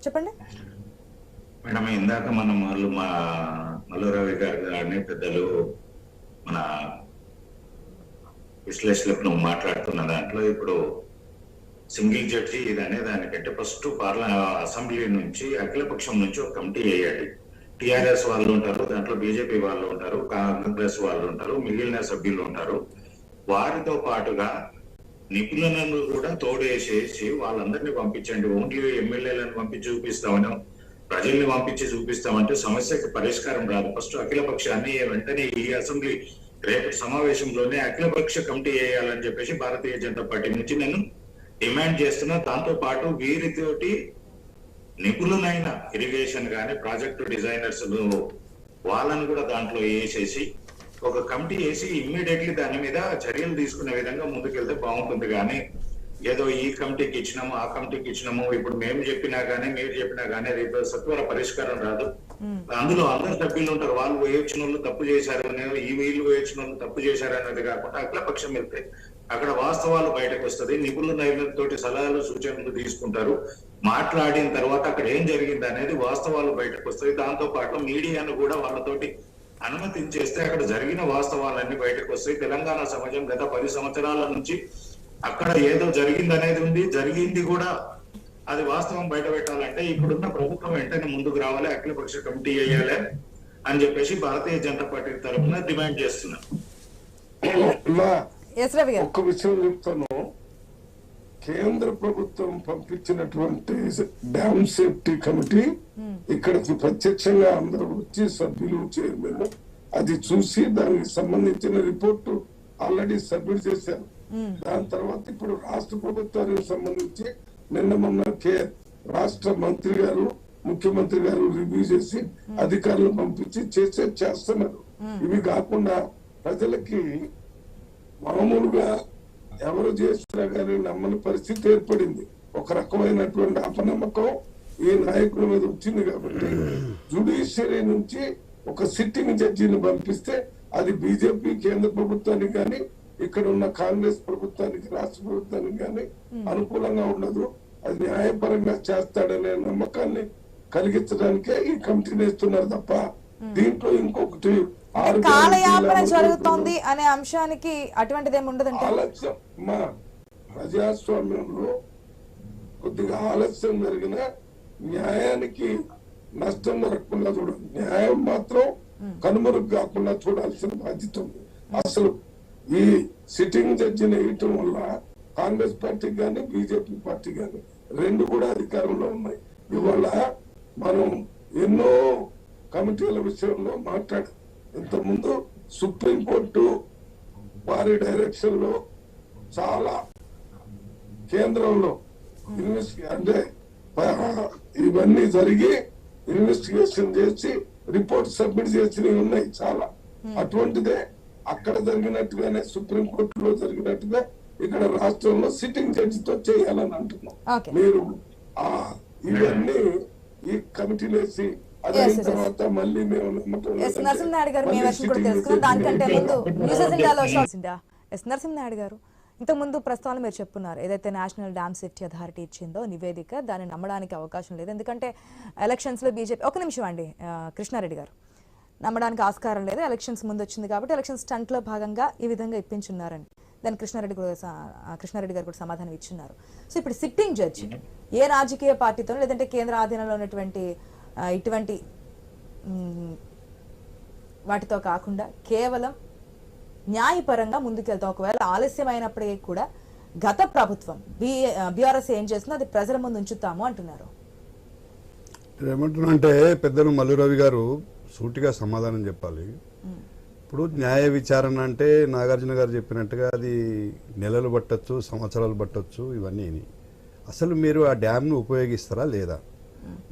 చెప్పండి. మేడం, ఇందాక మనం మా మల్లురవి గారిని పెద్దలు మన విశ్లేషకులు మాట్లాడుతున్న దాంట్లో ఇప్పుడు సింగిల్ జడ్జి ఇదనే దానికంటే ఫస్ట్ అసెంబ్లీ నుంచి అఖిలపక్షం నుంచి ఒక కమిటీ వేయాలి. టిఆర్ఎస్ వాళ్ళు ఉంటారు, దాంట్లో బీజేపీ వాళ్ళు ఉంటారు, కాంగ్రెస్ వాళ్ళు ఉంటారు, మిగిలిన సభ్యులు ఉంటారు. వారితో పాటుగా నిపుణులను కూడా తోడేసేసి వాళ్ళందరినీ పంపించండి. ఓన్లీ ఎమ్మెల్యేలను పంపించి చూపిస్తామని, ప్రజల్ని పంపించి చూపిస్తామంటే సమస్యకి పరిష్కారం రాదు. ఫస్ట్ అఖిలపక్షాన్ని వెంటనే ఈ అసెంబ్లీ రేపు సమావేశంలోనే అఖిలపక్ష కమిటీ వేయాలని చెప్పేసి భారతీయ జనతా పార్టీ నుంచి నేను డిమాండ్ చేస్తున్నా. దాంతో పాటు వీరితోటి నిపుణులైన ఇరిగేషన్ కానీ ప్రాజెక్టు డిజైనర్స్ వాళ్ళని కూడా దాంట్లో వేసేసి ఒక కమిటీ వేసి ఇమ్మీడియట్లీ దాని మీద చర్యలు తీసుకునే విధంగా ముందుకెళ్తే బాగుంటుంది. కానీ ఏదో ఈ కమిటీకి ఇచ్చినాము, ఆ కమిటీకి ఇచ్చినాము, ఇప్పుడు మేము చెప్పినా కానీ మీరు చెప్పినా కానీ రేపు సత్వర పరిష్కారం రాదు. అందులో అందరు సభ్యులు ఉంటారు, వాళ్ళు వేయించిన వాళ్ళు తప్పు చేశారు, ఈ వీళ్ళు వేయించిన వాళ్ళు తప్పు చేశారు అనేది కాకుండా అఖిలపక్షం వెళ్తే అక్కడ వాస్తవాలు బయటకు వస్తుంది. నిపుణులతోటి సలహాలు సూచనలు తీసుకుంటారు. మాట్లాడిన తర్వాత అక్కడ ఏం జరిగింది అనేది వాస్తవాలు బయటకు వస్తాయి. దాంతో పాటు మీడియాను కూడా వాళ్ళతోటి అనుమతించేస్తే అక్కడ జరిగిన వాస్తవాలన్నీ బయటకు వస్తాయి. తెలంగాణ సమాజం గత 10 సంవత్సరాల నుంచి అక్కడ ఏదో జరిగింది అనేది ఉంది, జరిగింది కూడా అది వాస్తవం బయట పెట్టాలంటే ఇప్పుడున్న ప్రభుత్వం వెంటనే ముందుకు రావాలి, అఖిలపక్ష కమిటీ వేయాలి అని చెప్పేసి భారతీయ జనతా పార్టీ తరఫున డిమాండ్ చేస్తున్నాం. ఒక్క విషయం చెప్తాను. కేంద్ర ప్రభుత్వం పంపించినటువంటి డ్యామ్ సేఫ్టీ కమిటీ ఇక్కడికి ప్రత్యక్షంగా అందరూ వచ్చి సభ్యులు, చైర్మన్ అది చూసి దానికి సంబంధించిన రిపోర్టు ఆల్రెడీ సబ్మిట్ చేశారు. దాని తర్వాత ఇప్పుడు రాష్ట్ర ప్రభుత్వానికి సంబంధించి నిన్న మొన్న రాష్ట్ర మంత్రి గారు, ముఖ్యమంత్రి గారు రివ్యూ చేసి అధికారులు పంపించి చేస్తున్నారు. ఇవి కాకుండా ప్రజలకి మామూలుగా ఎవరు చేసినా కానీ నమ్మని పరిస్థితి ఏర్పడింది. ఒక రకమైనటువంటి అపనమ్మకం ఈ నాయకుల మీద వచ్చింది. కాబట్టి జుడిషియరీ నుంచి ఒక సిట్టింగ్ జడ్జిని పంపిస్తే అది బీజేపీ కేంద్ర ప్రభుత్వానికి కానీ ఇక్కడ ఉన్న కాంగ్రెస్ ప్రభుత్వానికి, రాష్ట్ర ప్రభుత్వానికి కానీ అనుకూలంగా ఉండదు. అది న్యాయపరంగా చేస్తాడనే నమ్మకాన్ని కలిగించడానికే ఈ కమిటీని వేస్తున్నారు తప్ప దీంట్లో ఇంకొకటి కాలయాపన జరుగుతోంది అనే అంశానికి అటువంటిది ఏమి ఉండదంటే ఆలస్యం. మా ప్రజాస్వామ్యంలో కొద్దిగా ఆలస్యం జరిగిన న్యాయానికి నష్టం జరగకుండా చూడాలి, న్యాయం మాత్రం కనుమరుగు కాకుండా చూడాల్సిన బాధ్యత ఉంది. అసలు ఈ సిట్టింగ్ జడ్జిని వేయటం వల్ల కాంగ్రెస్ పార్టీ కానీ బీజేపీ పార్టీ కానీ రెండు కూడా అధికారంలో ఉన్నాయి. ఇవాళ మనం ఎన్నో కమిటీల విషయంలో మాట్లాడాం. ఇంతకుముందు సుప్రీంకోర్టు వారి డైరెక్షన్ లో చాలా కేంద్రంలో అంటే ఇవన్నీ జరిగి ఇన్వెస్టిగేషన్ చేసి రిపోర్ట్ సబ్మిట్ చేసినవి ఉన్నాయి చాలా. అటువంటిదే అక్కడ జరిగినట్టుగానే సుప్రీంకోర్టులో జరిగినట్టుగా ఇక్కడ రాష్ట్రంలో సిట్టింగ్ జడ్జితో చేయాలని అంటున్నాం. మీరు ఇవన్నీ ఈ కమిటీలు వేసి తర్వాత మళ్ళీ మేము నరసింహనాయుడు గారు మీ వర్షన్ కూడా తెలుసుకున్నాం. దానికంటే ముందు న్యూస్ ఇండియాలో నరసింహనాయుడు గారు ఇంతకు ముందు ప్రస్తావన మీరు చెప్పున్నారు, ఏదైతే నేషనల్ డ్యామ్ సేఫ్టీ అథారిటీ ఇచ్చిందో నివేదిక, దాన్ని నమ్మడానికి అవకాశం లేదు. ఎందుకంటే ఎలక్షన్స్ లో బీజేపీ, ఒక నిమిషం అండి కృష్ణారెడ్డి గారు, నమ్మడానికి ఆస్కారం లేదు, ఎలక్షన్స్ ముందు వచ్చింది కాబట్టి ఎలక్షన్ స్టంట్ లో భాగంగా ఈ విధంగా ఇప్పించున్నారని దాన్ని కృష్ణారెడ్డి గారు కూడా సమాధానం ఇచ్చున్నారు. సో ఇప్పుడు సిట్టింగ్ జడ్జి ఏ రాజకీయ పార్టీతో లేదంటే కేంద్ర ఆధీనంలో ఉన్నటువంటి ఇటువంటి వాటితో కాకుండా కేవలం న్యాయపరంగా ముందుకెళ్తాం. ఒకవేళ ఆలస్యం అయినప్పటికీ కూడా గత ప్రభుత్వం బీఆర్ఎస్ ఏం చేస్తుందో అది ప్రజల ముందు ఉంచుతాము అంటున్నారు. ఏమంటున్నా అంటే పెద్దలు మల్లురవి గారు సూటిగా సమాధానం చెప్పాలి. ఇప్పుడు న్యాయ విచారణ అంటే నాగార్జున గారు చెప్పినట్టుగా అది నెలలు పట్టొచ్చు, సంవత్సరాలు పట్టొచ్చు, ఇవన్నీ. అసలు మీరు ఆ డ్యామ్ను ఉపయోగిస్తారా లేదా?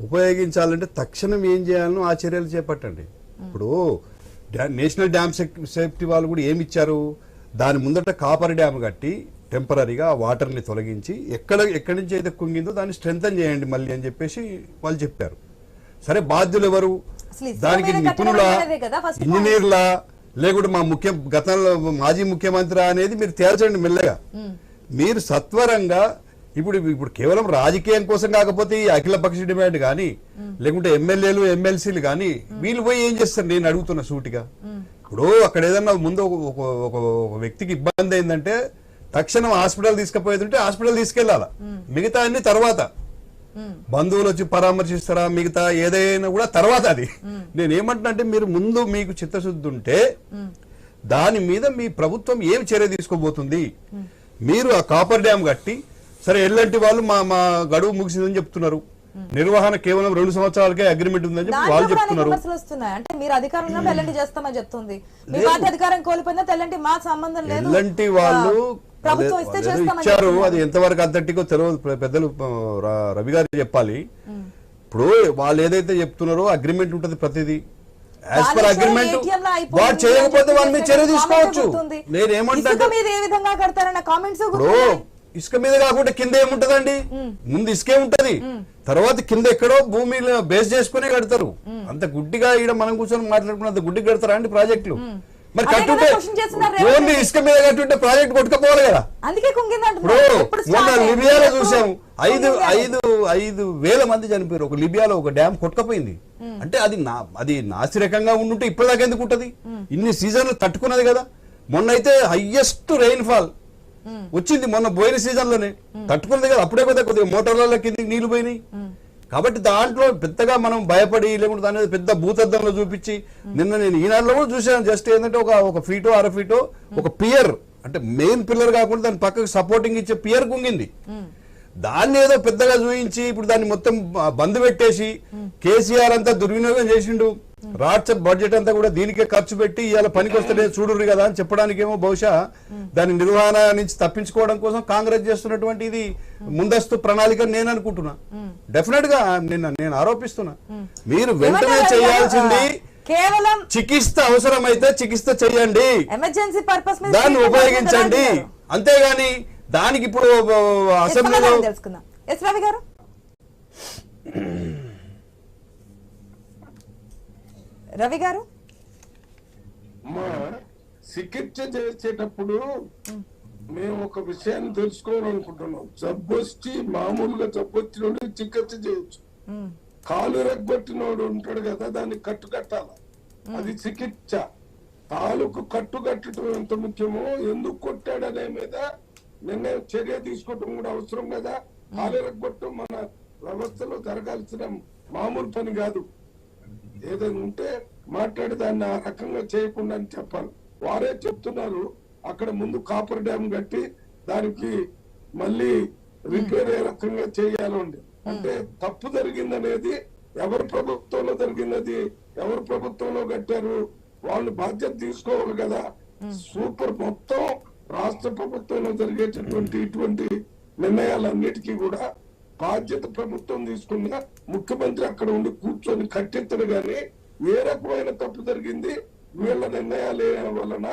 ఉపయోగించాలంటే తక్షణం ఏం చేయాలనో ఆ చర్యలు చేపట్టండి. ఇప్పుడు నేషనల్ డ్యామ్ సేఫ్టీ వాళ్ళు కూడా ఏమి ఇచ్చారు, దాని ముందట కాపర్ డ్యామ్ కట్టి టెంపరీగా ఆ వాటర్ని తొలగించి ఎక్కడి నుంచి అయితే కుంగిందో దాన్ని స్ట్రెంథన్ చేయండి మళ్ళీ అని చెప్పేసి వాళ్ళు చెప్పారు. సరే, బాధ్యులు ఎవరు? దానికి నిపుణుల, ఇంజనీర్లా, లేకుంటే మా గతంలో మాజీ ముఖ్యమంత్రి అనేది మీరు తేల్చండి మెల్లగా. మీరు సత్వరంగా ఇప్పుడు కేవలం రాజకీయం కోసం కాకపోతే ఈ అఖిలపక్ష డిమాండ్ కానీ, లేకుంటే ఎమ్మెల్యేలు ఎమ్మెల్సీలు కానీ వీళ్ళు పోయి ఏం చేస్తారు నేను అడుగుతున్నా సూటిగా. ఇప్పుడు అక్కడ ఏదన్నా ముందు ఒక వ్యక్తికి ఇబ్బంది అయిందంటే తక్షణం హాస్పిటల్ తీసుకుపోయేదంటే హాస్పిటల్ తీసుకెళ్లాలా, మిగతా అన్ని తర్వాత. బంధువులు వచ్చి పరామర్శిస్తారా, మిగతా ఏదైనా కూడా తర్వాత. అది నేనేమంటున్నా అంటే మీరు ముందు మీకు చిత్తశుద్ధి ఉంటే దాని మీద మీ ప్రభుత్వం ఏం చర్య తీసుకోబోతుంది. మీరు ఆ కాపర్ డ్యామ్ కట్టి, సరే ఎల్లంటి వాళ్ళు మా గడువు ముగిసిందని చెప్తున్నారు, నిర్వహణ కేవలం 2 సంవత్సరాలకే అగ్రిమెంట్ ఉందని చెప్పి వాళ్ళు చెప్తున్నారు. అంటే మీరు అధికారంలో ఎల్లంటి చేస్తామని చెప్తుంది, మీ పార్టీ అధికారం కోల్పోయినా తెల్లంటి మా సంబంధం లేదు, ఎల్లంటి వాళ్ళు ప్రభుత్వం ఇస్తే ఇచ్చారు. అది ఎంతవరకు అథెంటికో తెలియదు, పెద్దలు రవి గారు చెప్పాలి. ఇప్పుడు వాళ్ళు ఏదైతే చెప్తున్నారో అగ్రిమెంట్ ఉంటుంది ప్రతిదీ, యాజ్ పర్ అగ్రిమెంట్. వాడు చేయకపోతే వాళ్ళ మీద చర్య తీసుకోవచ్చు. నేనేమంటా ఇసుక మీద కాకుండా కింద ఏముంటదండి, ముందు ఇసుకే ఉంటది, తర్వాత కింద ఎక్కడో భూమిలో బేస్ చేసుకునే కడతారు. అంత గుడ్డిగా ఈడ మనం కూర్చొని మాట్లాడుకున్నంత గుడ్డిగా కడతారా అండి ప్రాజెక్టులు? మరి కట్టుంటే ఓన్లీ ఇసుక మీద కట్టుంటే ప్రాజెక్ట్ కొట్టుకపోవాలి కదా. ఇప్పుడు మొన్న లిబియాలో చూసాము, 5,000 మంది చనిపోయారు ఒక లిబియాలో, ఒక డ్యామ్ కొట్టుకపోయింది. అంటే అది నాసిరకంగా ఉండుంటే ఇప్పటిదాకా ఎందుకు ఉంటది? ఇన్ని సీజన్లు తట్టుకున్నది కదా. మొన్న అయితే హైయెస్ట్ రెయిన్ ఫాల్ వచ్చింది మొన్న పోయిన సీజన్ లోనే, తట్టుకున్నది కదా. అప్పుడే కొద్దిగా మోటార్ల కింద నీళ్లు పోయినాయి. కాబట్టి దాంట్లో పెద్దగా మనం భయపడి, లేకుంటే దాని మీద పెద్ద భూతద్దంలో చూపించి, నిన్న నేను ఈనాడులో కూడా చూసాను, జస్ట్ ఏంటంటే ఒక ఫీటో 1/2 ఫీటో ఒక పియర్, అంటే మెయిన్ పిల్లర్ కాకుండా దాని పక్కకు సపోర్టింగ్ ఇచ్చే పియర్ కుంగింది. దాన్ని ఏదో పెద్దగా చూపించి ఇప్పుడు దాన్ని మొత్తం బంద్ పెట్టేసి కేసీఆర్ అంతా దుర్వినియోగం చేసిండు, రాష్ట్ర బడ్జెట్ అంతా కూడా దీనికే ఖర్చు పెట్టి ఇవాళ పనికి వస్తే చూడరు కదా అని చెప్పడానికేమో బహుశా దాని నిర్వహణ నుంచి తప్పించుకోవడం కోసం కాంగ్రెస్ చేస్తున్నటువంటి ఇది ముందస్తు ప్రణాళిక నేను అనుకుంటున్నా. డెఫినెట్ గా నేను ఆరోపిస్తున్నా. మీరు వెంటనే చేయాల్సింది కేవలం చికిత్స, అవసరమైతే చికిత్స చేయండి, ఎమర్జెన్సీ పర్పస్ దాన్ని ఉపయోగించండి. అంతేగాని దానికి ఇప్పుడు అసెంబ్లీలో తెలుసుకుందాం. ఎస్ రవి గారు, రవి గారు చికిత్స చేసేటప్పుడు మేము ఒక విషయాన్ని తెలుసుకోవాలనుకుంటున్నాం. జబ్బొచ్చి మామూలుగా జబ్బొచ్చినోడు చికిత్స చేయొచ్చు, కాలు రెగ్గొట్టినోడు ఉంటాడు కదా, దాన్ని కట్టుకట్టాల, అది చికిత్స. కాలుకు కట్టుకట్టడం ఎంత ముఖ్యమో, ఎందుకు కొట్టాడనే మీద నిర్ణయం చర్య తీసుకోవటం కూడా అవసరం కదా. కాలు రెగ్గొట్టడం మన వ్యవస్థలో జరగాల్సిన మామూలు పని కాదు. ఏదైనా ఉంటే మాట్లాడి దాన్ని ఆ రకంగా చేయకుండా అని చెప్పాలి. వారే చెప్తున్నారు అక్కడ ముందు కాపర్ డ్యామ్ కట్టి దానికి మళ్ళీ రిపేర్ ఏ రకంగా చేయాలండి. అంటే తప్పు జరిగిందనేది ఎవరి ప్రభుత్వంలో జరిగినది, ఎవరి ప్రభుత్వంలో కట్టారు, వాళ్ళు బాధ్యత తీసుకోవాలి కదా. సూపర్ మొత్తం రాష్ట్ర ప్రభుత్వంలో జరిగేటటువంటి ఇటువంటి నిర్ణయాలన్నిటికీ కూడా బాధ్యత ప్రభుత్వం తీసుకున్నా, ముఖ్యమంత్రి అక్కడ ఉండి కూర్చొని కట్టెత్తడు గాని ఏ రకమైన తప్పు జరిగింది, వీళ్ళ నిర్ణయాల వలన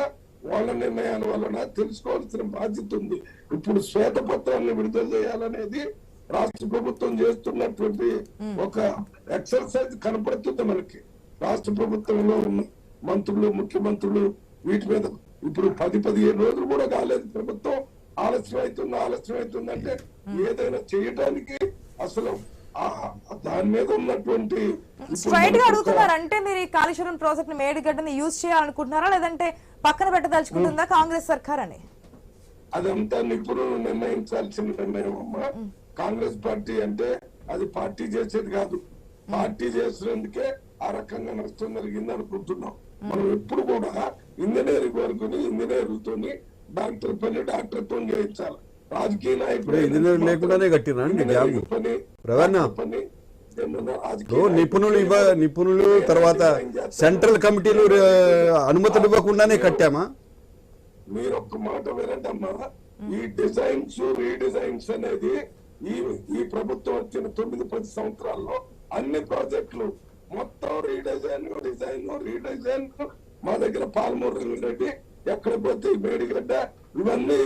వాళ్ళ నిర్ణయాల వలన తెలుసుకోవాల్సిన బాధ్యత ఉంది. ఇప్పుడు శ్వేతపత్రాన్ని విడుదల చేయాలనేది రాష్ట్ర ప్రభుత్వం చేస్తున్నటువంటి ఒక ఎక్సర్సైజ్ కనపడుతుంది మనకి. రాష్ట్ర ప్రభుత్వంలో ఉన్న మంత్రులు, ముఖ్యమంత్రులు వీటి మీద ఇప్పుడు 10-15 రోజులు కూడా కాలేదు, ప్రభుత్వం ఆలస్యం అవుతుందంటే ఏదైనా చేయడానికి అసలు దాని మీద ఉన్నటువంటి స్ట్రైట్ గా అడుగుతున్నారు. అంటే మీరు ఈ కాళేశ్వరం ప్రాజెక్ట్ మేడిగడ్డని యూజ్ చేయాలనుకుంటున్నారా, లేదంటే పక్కన పెట్టదలుచుకుంటుందా కాంగ్రెస్ సర్కార్ అని? అదంతా నిపుణులు నిర్ణయించాల్సిన నిర్ణయం అమ్మా. కాంగ్రెస్ పార్టీ అంటే అది పార్టీ చేసేది కాదు. పార్టీ చేసినందుకే ఆ రకంగా నష్టం జరిగింది అనుకుంటున్నాం. మనం ఎప్పుడు కూడా ఇంజనీరింగ్ వరకు ఇంజనీర్లతో డాక్టర్ పని డాక్టర్తో చేయించాలి. రాజకీయ నాయకుడు ఇంజనీర్ లేకుండానే కట్టినా పని నిపుణులు తర్వాత సెంట్రల్ కమిటీలు అనుమతులు ఇవ్వకుండానే కట్టామా? మీరు ఒక్క మాట వినండమ్మా. ఈ డిజైన్స్ రీడిజైన్స్ అనేది ఈ ప్రభుత్వం వచ్చిన 9-10 సంవత్సరాల్లో అన్ని ప్రాజెక్టులు మొత్తం రీడిజైన్ మా దగ్గర పాలమూరు రెడ్డి ఎక్కడ పోతే మేడిగడ్డ ఇవన్నీ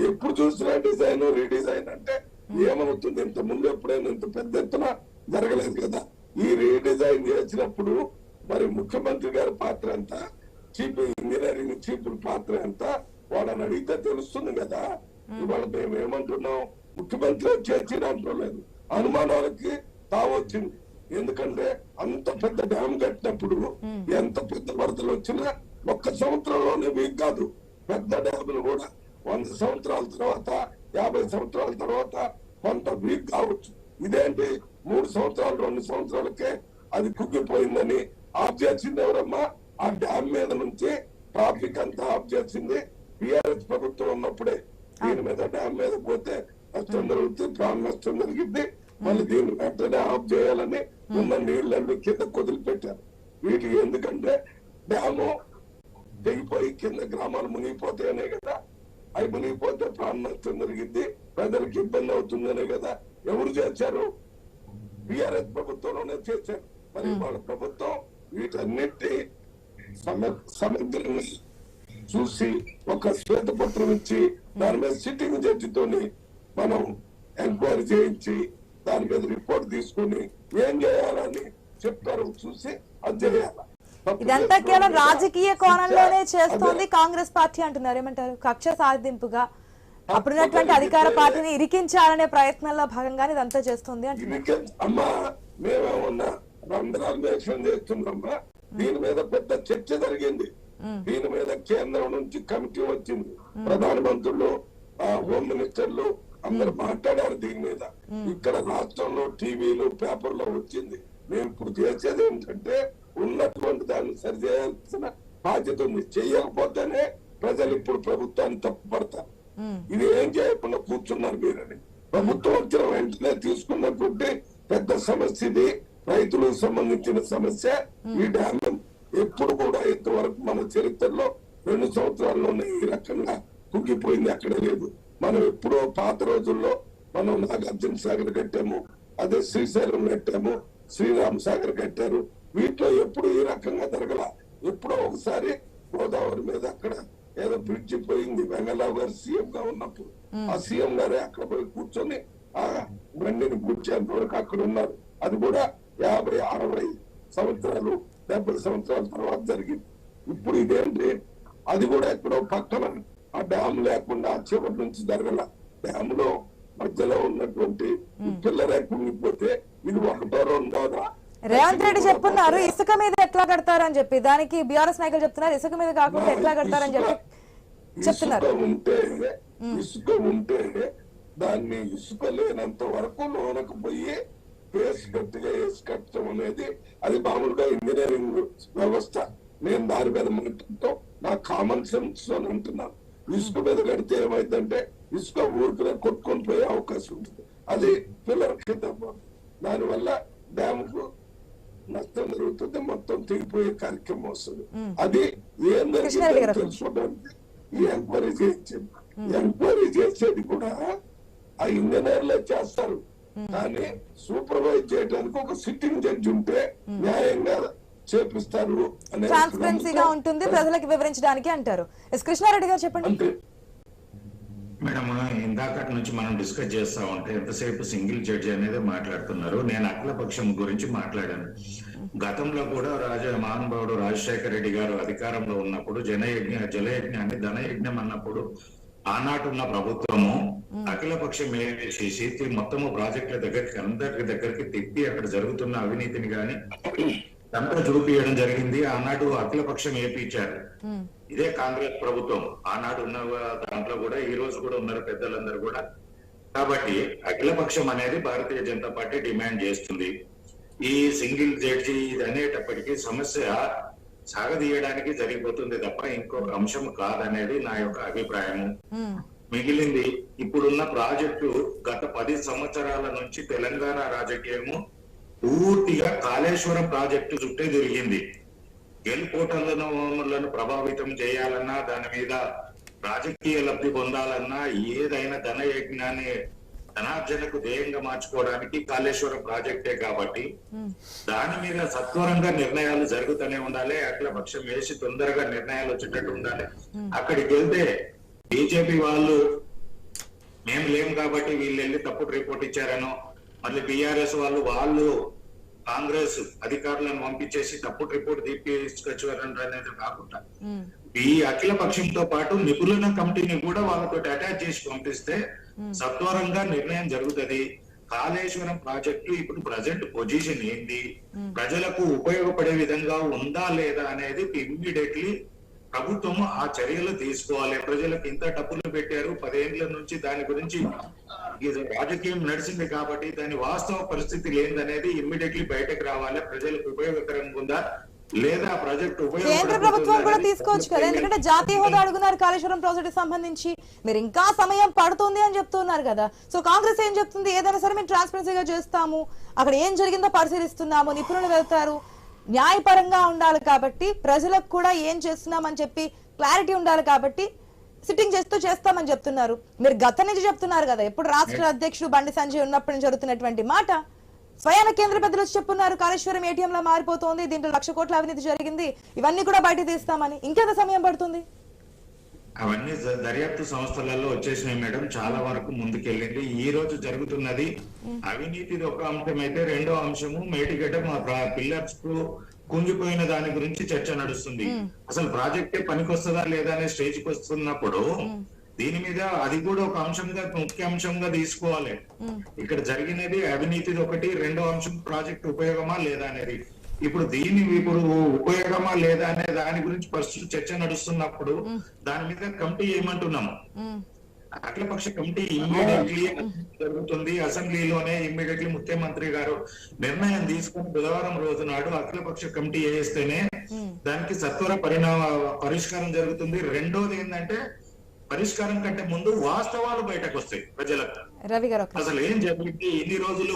ఎప్పుడు చూసినా డిజైన్ రీడిజైన్ అంటే ఏమవుతుంది? ఇంత ముందు ఎప్పుడైనా ఇంత పెద్ద ఎత్తున జరగలేదు కదా. ఈ రీడిజైన్ చేసినప్పుడు మరి ముఖ్యమంత్రి గారి పాత్ర ఎంత, చీఫ్ ఇంజనీరింగ్ చీఫ్ పాత్ర ఎంత వాళ్ళని అడిగితే తెలుస్తుంది కదా. ఇవాళ మేము ఏమంటున్నాం, ముఖ్యమంత్రి చేసినట్లేదు అనుమానాలకి తావొచ్చింది. ఎందుకంటే అంత పెద్ద డ్యామ్ కట్టినప్పుడు ఎంత పెద్ద వరదలు వచ్చినా ఒక్క సంవత్సరంలోనే వీక్ కాదు. పెద్ద డ్యాములు కూడా 100 సంవత్సరాల తర్వాత 50 సంవత్సరాల తర్వాత కొంత వీక్ కావచ్చు. ఇదేంటి 3 సంవత్సరాలు 2 సంవత్సరాలకే అది కుంగిపోయిందని ఆఫ్ చేసింది ఎవరమ్మా? ఆ డ్యామ్ మీద నుంచి ట్రాఫిక్ అంతా ఆఫ్ చేసింది టిఆర్ఎస్ ప్రభుత్వం ఉన్నప్పుడే. దీని మీద డ్యామ్ మీద పోతే నష్టం జరుగుతుంది, ప్రాణ నష్టం జరిగింది. మళ్ళీ దీన్ని వెంటనే ఆఫ్ చేయాలని ఉన్న నీళ్ళని కింద వదిలిపెట్టారు. వీటికి ఎందుకంటే డ్యాము తెగిపోయి కింద గ్రామాలు మునిగిపోతాయనే కదా. అవి మునిగిపోతే ప్రాణ నష్టం జరిగింది, ప్రజలకు ఇబ్బంది అవుతుందనే కదా. ఎవరు చేశారు? టిఆర్ఎస్ ప్రభుత్వంలోనే చేశారు. మరి వాళ్ళ ప్రభుత్వం వీటన్నిటి సమగ్రంగా చూసి ఒక శ్వేతపత్రం ఇచ్చి దాని మీద సిట్టింగ్ జడ్జితోని మనం ఎంక్వైరీ చేయించి దాని మీద రిపోర్ట్ తీసుకుని ఏం చేయాలని చెప్తారు, చూసి అది చేయాలి. ఇదంతా కేవలం రాజకీయ కోణంలోనే చేస్తోంది కాంగ్రెస్ పార్టీ అంటున్నారు. ఏమంటారు? కక్ష సాధింపుగా అప్పుడున్నటువంటి అధికార పార్టీని ఇరికించాలనే ప్రయత్నంలో భాగంగానే ఇదంతా చేస్తుంది అంటున్నారు. అమ్మా మేమేమన్నా రంధ్రాలు వేషం చేస్తున్నామ్మా. దీని మీద పెద్ద చర్చ జరిగింది. దీని మీద కేంద్రం నుంచి కమిటీ వచ్చింది. ప్రధానమంత్రులు, హోమ్ మినిస్టర్లు అందరు మాట్లాడారు దీని మీద. ఇక్కడ రాష్ట్రంలో టీవీలు పేపర్లో వచ్చింది. మేము ఇప్పుడు చేసేది ఏంటంటే ఉన్నటువంటి దాన్ని సరిచేయాల్సిన బాధ్యత ఉంది. చేయకపోతేనే ప్రజలు ఇప్పుడు ప్రభుత్వాన్ని తప్పుపడతారు. ఇది ఏం చేయకుండా కూర్చున్నారు మీరని. ప్రభుత్వం వచ్చిన వెంటనే తీసుకున్నటువంటి పెద్ద సమస్య ఇది. రైతులకు సంబంధించిన సమస్య. ఈ డ్యామ్ ఎప్పుడు కూడా ఇంతవరకు మన చరిత్రలో 2 సంవత్సరాల్లోనే ఈ రకంగా కుంగిపోయింది ఎక్కడ లేదు. మనం ఎప్పుడో పాత రోజుల్లో మనం నాగార్జున సాగర్ కట్టాము, అదే శ్రీశైలం కట్టాము, శ్రీరామ్ సాగర్ కట్టారు. వీటిలో ఎప్పుడు ఈ రకంగా జరగల. ఎప్పుడో ఒకసారి గోదావరి మీద అక్కడ ఏదో బ్రిడ్జి పోయింది. వెంగళరావు గారు సీఎం గా ఉన్నప్పుడు ఆ సీఎం గారే అక్కడ పోయి కూర్చొని ఆ బండిని కూర్చేంత వరకు అక్కడ ఉన్నారు. అది కూడా 50, 60 సంవత్సరాలు 70 సంవత్సరాల తర్వాత జరిగింది. ఇప్పుడు ఇదేంటి, అది కూడా ఎక్కడో పక్కన ఆ డ్యామ్ లేకుండా ఆ చివరి నుంచి జరగల. డ్యామ్ లో మధ్యలో ఉన్నటువంటి పిల్లరే కుంగిపోతే ఇది 1ో 2ోదా? రేవంత్ రెడ్డి చెప్తున్నారు ఇసుక మీద ఎట్లా కడతారని చెప్పి. దానికి బీఆర్ఎస్ నాయకులు చెప్తున్నారు ఇసుక మీద కాకుండా ఎట్లా కడతారని చెప్పి చెప్తున్నారు. ఇసుక ఉంటే దాన్ని ఇసుక లేనంత వరకు లోనకు పోయి వేసి గట్టిగా వేసి కట్టడం అనేది అది మామూలుగా ఇంజనీరింగ్ వ్యవస్థ. నేను దాని మీద మాట్లాడటం నా కామన్ సెన్స్ అని అంటున్నాను. ఇసుక మీద కడితే ఏమైందంటే ఇసుక ఊరికనే కొట్టుకొని పోయే అవకాశం ఉంటుంది. అది పిల్లల కింద దానివల్ల డ్యామ్కు నష్టం జరుగుతుంది, మొత్తం తెగిపోయే కార్యక్రమం వస్తుంది. అది ఏంటంటే తెలుసుకోవడానికి ఈ ఎంక్వైరీ చేయించింది. ఎంక్వైరీ చేసేది కూడా ఆ ఇంజనీర్లే చేస్తారు. కానీ సూపర్వైజ్ చేయడానికి ఒక సిట్టింగ్ జడ్జి ఉంటే న్యాయంగా చేపిస్తారు అనే ట్రాన్స్పరెన్సీగా ఉంటుంది ప్రజలకు వివరించడానికి అంటారు. ఎస్ కృష్ణారెడ్డి గారు చెప్పండి. మేడం, ఇందాకటి నుంచి మనం డిస్కస్ చేస్తా ఉంటే ఎంతసేపు సింగిల్ జడ్జి అనేది మాట్లాడుతున్నారు. నేను అఖిలపక్షం గురించి మాట్లాడాను. గతంలో కూడా మహానుభావుడు రాజశేఖర రెడ్డి గారు అధికారంలో ఉన్నప్పుడు జలయజ్ఞాన్ని ధనయజ్ఞం అన్నప్పుడు ఆనాటున్న ప్రభుత్వము అఖిలపక్షం చేసి మొత్తము ప్రాజెక్టుల దగ్గరికి అందరి దగ్గరికి తిప్పి అక్కడ జరుగుతున్న అవినీతిని గాని అంతా చూపించడం జరిగింది. ఆనాడు అఖిలపక్షం ఏపీచ్చారు. ఇదే కాంగ్రెస్ ప్రభుత్వం ఆనాడు ఉన్న దాంట్లో కూడా ఈ రోజు కూడా ఉన్నారు పెద్దలందరూ కూడా. కాబట్టి అఖిలపక్షం అనేది భారతీయ జనతా పార్టీ డిమాండ్ చేస్తుంది. ఈ సింగిల్ జడ్జి ఇది అనేటప్పటికీ సమస్య సాగదీయడానికి జరిగిపోతుంది తప్ప ఇంకొక అంశం కాదనేది నా యొక్క అభిప్రాయము. మిగిలింది ఇప్పుడున్న ప్రాజెక్టు గత 10 సంవత్సరాల నుంచి తెలంగాణ రాజకీయము పూర్తిగా కాళేశ్వరం ప్రాజెక్టు చుట్టే తిరిగింది. గెలుపోటలను ప్రభావితం చేయాలన్నా, దాని మీద రాజకీయ లబ్ధి పొందాలన్నా, ఏదైనా ధన యజ్ఞాన్ని ధనార్జనకు ధ్యేయంగా మార్చుకోవడానికి కాళేశ్వరం ప్రాజెక్టే కాబట్టి దాని మీద సత్వరంగా నిర్ణయాలు జరుగుతూనే ఉండాలి. అఖిలపక్షం వేసి తొందరగా నిర్ణయాలు వచ్చేటట్టు ఉండాలి. అక్కడికి వెళ్తే బీజేపీ వాళ్ళు మేము లేము కాబట్టి వీళ్ళు వెళ్ళి తప్పుడు రిపోర్ట్ ఇచ్చారనో, మళ్ళీ బీఆర్ఎస్ వాళ్ళు కాంగ్రెస్ అధికారులను పంపించేసి తప్పుడు రిపోర్ట్ తీసుకొచ్చారనేది కాకుండా ఈ అఖిల పక్షంతో పాటు నిపుణుల కమిటీని కూడా వాళ్ళతో అటాచ్ చేసి పంపిస్తే సత్వరంగా నిర్ణయం జరుగుతుంది. కాళేశ్వరం ప్రాజెక్టు ఇప్పుడు ప్రజెంట్ పొజిషన్ ఏంటి, ప్రజలకు ఉపయోగపడే విధంగా ఉందా లేదా అనేది ఇమ్మీడియట్లీ ప్రభుత్వం ఆ చర్యలు తీసుకోవాలి. ప్రజలకు ఇంత డబ్బులు పెట్టారు, 10 ఏళ్ల నుంచి దాని గురించి రాజకీయం నడిచింది కాబట్టి దాని వాస్తవ పరిస్థితి లేదనేది ఇమ్మీడియట్లీ బయటకు రావాలి. ప్రజలకు ఉపయోగకరంగా ఉందా లేదా ప్రాజెక్టు కేంద్ర ప్రభుత్వం కూడా తీసుకోవచ్చు కదా, ఎందుకంటే జాతీయ హోదా అడుగున్నారు కాళేశ్వరం ప్రాజెక్టు సంబంధించి, మీరు ఇంకా సమయం పడుతుంది అని చెప్తున్నారు కదా. సో కాంగ్రెస్ ఏం చెప్తుంది, ఏదైనా సరే మేము ట్రాన్స్పరెన్సీగా చేస్తాము, అక్కడ ఏం జరిగిందో పరిశీలిస్తున్నాము, నిపుణులు వెళ్తారు, న్యాయపరంగా ఉండాలి కాబట్టి ప్రజలకు కూడా ఏం చేస్తున్నామని చెప్పి క్లారిటీ ఉండాలి కాబట్టి సిట్టింగ్ చేస్తూ చేస్తామని చెప్తున్నారు. మీరు గత నుంచి చెప్తున్నారు కదా, ఎప్పుడు రాష్ట్ర అధ్యక్షుడు బండి సంజయ్ ఉన్నప్పటి నుంచి జరుగుతున్నటువంటి మాట, స్వయాన కేంద్ర పెద్దలు చెప్పున్నారు కాళేశ్వరం ఏటీఎం లా మారిపోతుంది, దీంట్లో 1,00,000 కోట్ల అవినీతి జరిగింది, ఇవన్నీ కూడా బయట తీస్తామని. ఇంకెంత సమయం పడుతుంది? అవన్నీ దర్యాప్తు సంస్థలలో వచ్చేసినాయి మేడం, చాలా వరకు ముందుకెళ్ళింది. ఈ రోజు జరుగుతున్నది అవినీతిది ఒక అంశం అయితే, రెండో అంశము మేడిగడ్డ పిల్లర్స్ కు కుంగిపోయిన దాని గురించి చర్చ నడుస్తుంది. అసలు ప్రాజెక్టే పనికొస్తుందా లేదా అనే స్టేజ్ కి వస్తున్నప్పుడు దీని మీద అది కూడా ఒక అంశంగా ముఖ్య అంశంగా తీసుకోవాలి. ఇక్కడ జరిగినది అవినీతిది ఒకటి, రెండో అంశం ప్రాజెక్ట్ ఉపయోగమా లేదా అనేది. ఇప్పుడు ఉపయోగమా లేదా అనే దాని గురించి ఫస్ట్ చర్చ నడుస్తున్నప్పుడు దాని మీద కమిటీ ఏమంటున్నాము, అఖిలపక్ష కమిటీ ఇమ్మీడియట్లీ జరుగుతుంది. అసెంబ్లీలోనే ఇమ్మీడియట్లీ ముఖ్యమంత్రి గారు నిర్ణయం తీసుకుని బుధవారం రోజు నాడు అఖిలపక్ష కమిటీ వేస్తేనే దానికి సత్వర పరిష్కారం జరుగుతుంది. రెండోది ఏంటంటే పరిష్కారం కంటే ముందు వాస్తవాలు బయటకు వస్తాయి ప్రజలకు. రవి గారు, అసలు ఏం జరిగింది, ఎన్ని రోజులు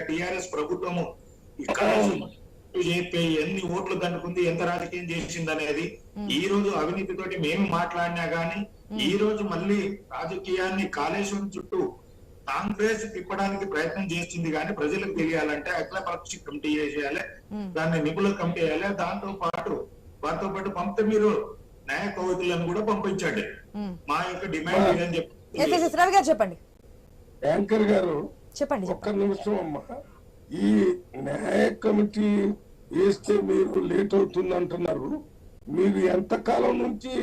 టిఆర్ఎస్ ప్రభుత్వము ఇక్కడ ఎన్ని ఓట్లు దండుకుంది, ఎంత రాజకీయం చేసింది అనేది ఈ రోజు అవినీతితోటి మేము మాట్లాడినా గానీ ఈ రోజు మళ్ళీ రాజకీయాన్ని కాళేశ్వరం చుట్టూ కాంగ్రెస్ తిప్పడానికి ప్రయత్నం చేస్తుంది. కానీ ప్రజలకు తెలియాలంటే అఖిలపక్ష కమిటీ చేయాలి, దాన్ని నిపుణుల కమిటీ చేయాలి. దాంతో పాటు వారితో పాటు పంపితే మీరు న్యాయ కౌతులను కూడా పంపించండి. మా యొక్క డిమాండ్ ఏదని చెప్పి చెప్పండి. యాంకర్ గారు చెప్పండి. ఒక్క నిమిషం అమ్మా, ఈ న్యాయ కమిటీ వేస్తే మీరు లేట్ అవుతుంది అంటున్నారు. మీరు ఎంతకాలం నుంచి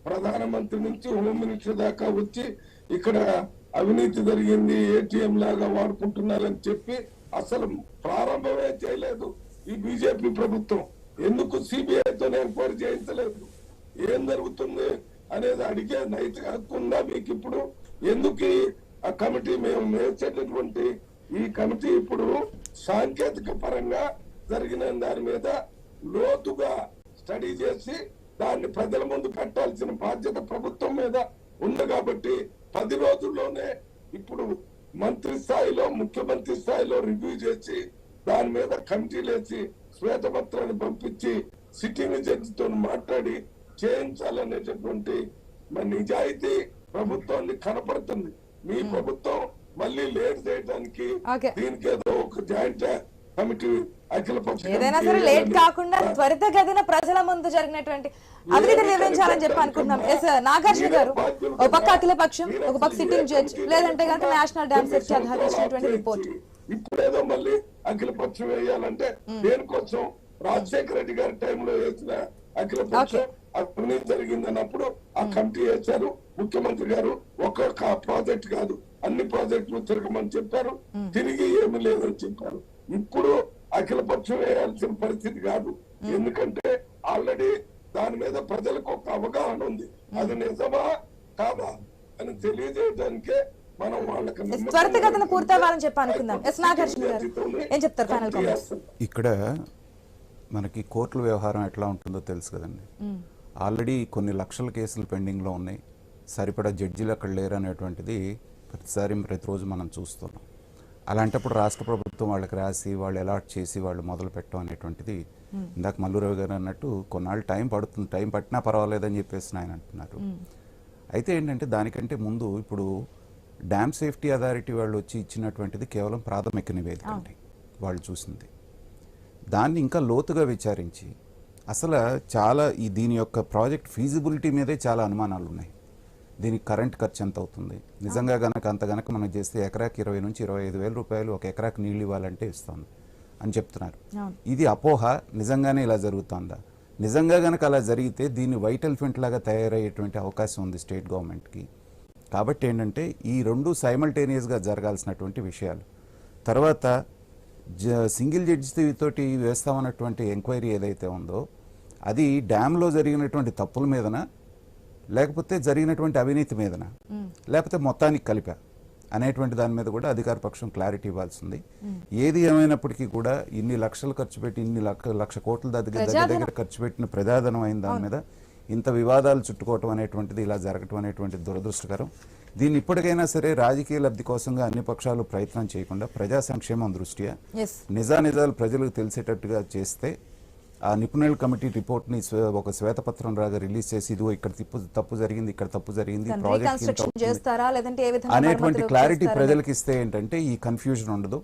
ప్రధానమంత్రి నుంచి హోమ్ మినిస్టర్ దాకా వచ్చి ఇక్కడ అవినీతి జరిగింది, ఏటీఎం లాగా వాడుకుంటున్నారని చెప్పి అసలు ప్రారంభమే చేయలేదు ఈ బీజేపీ ప్రభుత్వం. ఎందుకు సిబిఐతో ఎంక్వైరీ చేయించలేదు, ఏం జరుగుతుంది అనేది అడిగే నైతిక హక్కు ఉందా మీకు? ఇప్పుడు ఎందుకు ఆ కమిటీ మేము వేసేటటువంటి ఈ కమిటీ ఇప్పుడు సాంకేతిక పరంగా జరిగిన దాని మీద లోతుగా స్టడీ చేసి దాన్ని ప్రజల ముందు పెట్టాల్సిన బాధ్యత ప్రభుత్వం మీద ఉంది. కాబట్టి 10 రోజుల్లోనే ఇప్పుడు మంత్రి స్థాయిలో ముఖ్యమంత్రి స్థాయిలో రివ్యూ చేసి దాని మీద కమిటీలు వేసి శ్వేతపత్రాన్ని పంపించి సిట్టింగ్ జడ్జితో మాట్లాడి చేయించాలనేటటువంటి నిజాయితీ ప్రభుత్వాన్ని కనపడుతుంది. మీ ప్రభుత్వం మళ్ళీ లేట్ చేయడానికి దీనికి ఏదో ఒక జాయింట్ కమిటీ ఏదైనా సరే లేట్ కాకుండా త్వరితగతిన ప్రజల ముందు జరిగినటువంటి అవినీతిని వివరించాలని చెప్పి అనుకుంటున్నాం. నాగార్జున గారు, ఒక పక్క అఖిల పక్షం, ఒక పక్క సిట్టింగ్ జడ్జ్, లేదంటే కనుక నేషనల్ డ్యామ్ సేఫ్టీ అథారిటీ ఇచ్చినటువంటి రిపోర్ట్. ఇప్పుడేదో మళ్ళీ అఖిల పక్షం వేయాలంటే దేనికోసం? రాజశేఖర రెడ్డి గారి టైంలో వేసిన అఖిల పక్షం అవినీతి జరిగిందన్నప్పుడు ఆ కమిటీ వేశారు. ముఖ్యమంత్రి గారు ఒక్కొక్క ప్రాజెక్ట్ కాదు అన్ని ప్రాజెక్టులు తిరగమని చెప్పారు, తిరిగి ఏమి లేదని చెప్పారు. ఇప్పుడు అఖిల పక్షం వేయాల్సిన పరిస్థితి కాదు, ఎందుకంటే ఆల్రెడీ దాని మీద ప్రజలకు ఒక అవగాహన ఉంది. అది నిజమా కాదా అని తెలియజేయడానికే మనం వాళ్ళకి త్వరితగతిన పూర్తవ్వాలని చెప్పి అనుకుందాం. ఏం చెప్తారు ఫైనల్ కామెంట్స్? ఇక్కడ మనకి కోర్టుల వ్యవహారం ఎట్లా ఉంటుందో తెలుసు కదండి. ఆల్రెడీ కొన్ని లక్షల కేసులు పెండింగ్లో ఉన్నాయి, సరిపడా జడ్జీలు అక్కడ లేరు అనేటువంటిది ప్రతిరోజు మనం చూస్తున్నాం. అలాంటప్పుడు రాష్ట్ర ప్రభుత్వం వాళ్ళకి రాసి వాళ్ళు అలాట్ చేసి వాళ్ళు మొదలు పెట్టడం అనేటువంటిది ఇందాక మల్లురావు గారు అన్నట్టు కొన్నాళ్ళు టైం పడుతుంది, టైం పట్టినా పర్వాలేదని చెప్పేసి ఆయన అంటున్నారు. అయితే ఏంటంటే దానికంటే ముందు ఇప్పుడు డ్యామ్ సేఫ్టీ అథారిటీ వాళ్ళు వచ్చి ఇచ్చినటువంటిది కేవలం ప్రాథమిక నివేదిక అండి వాళ్ళు చూసింది. దాన్ని ఇంకా లోతుగా విచారించి అసలు చాలా దీని యొక్క ప్రాజెక్ట్ ఫీజిబిలిటీ మీదే చాలా అనుమానాలు ఉన్నాయి. దీనికి కరెంట్ ఖర్చు ఎంత అవుతుంది, నిజంగా అంత గనక మనం చేస్తే ఎకరాకి 20 నుంచి 25 వేల రూపాయలు ఒక ఎకరాకి నీళ్ళు ఇవ్వాలంటే ఇస్తుంది అని చెప్తున్నారు. ఇది అపోహ, నిజంగానే ఇలా జరుగుతుందా? నిజంగా గనక అలా జరిగితే దీన్ని వైటల్ ఫింట్ లాగా తయారయ్యేటువంటి అవకాశం ఉంది స్టేట్ గవర్నమెంట్కి. కాబట్టి ఏంటంటే ఈ రెండు సైమల్టేనియస్గా జరగాల్సినటువంటి విషయాలు. తర్వాత సింగిల్ జడ్జి తోటి వేస్తామన్నటువంటి ఎంక్వైరీ ఏదైతే ఉందో అది డ్యామ్లో జరిగినటువంటి తప్పుల మీదన, లేకపోతే జరిగినటువంటి అవినీతి మీదన, లేకపోతే మొత్తానికి కలిపా అనేటువంటి దాని మీద కూడా అధికార పక్షం క్లారిటీ ఇవ్వాల్సింది. ఏది ఏమైనప్పటికీ కూడా ఇన్ని లక్షలు ఖర్చు పెట్టి ఇన్ని లక్ష కోట్ల దగ్గర ఖర్చు పెట్టిన ప్రజాధనం అయిన దాని మీద ఇంత వివాదాలు చుట్టుకోవటం అనేటువంటిది, ఇలా జరగటం అనేటువంటిది దురదృష్టకరం. దీన్ని ఇప్పటికైనా సరే రాజకీయ లబ్ధి కోసంగా అన్ని పక్షాలు ప్రయత్నం చేయకుండా ప్రజా సంక్షేమం దృష్ట్యా నిజాలు ప్రజలకు తెలిసేటట్టుగా చేస్తే ఆ నిపుణుల కమిటీ రిపోర్ట్ని ఒక శ్వేతపత్రం రాగా రిలీజ్ చేసి ఇదిగో ఇక్కడ తప్పు జరిగింది, ఇక్కడ తప్పు జరిగింది, అనేటువంటి క్లారిటీ ప్రజలకు ఇస్తే ఏంటంటే ఈ కన్ఫ్యూజన్ ఉండదు.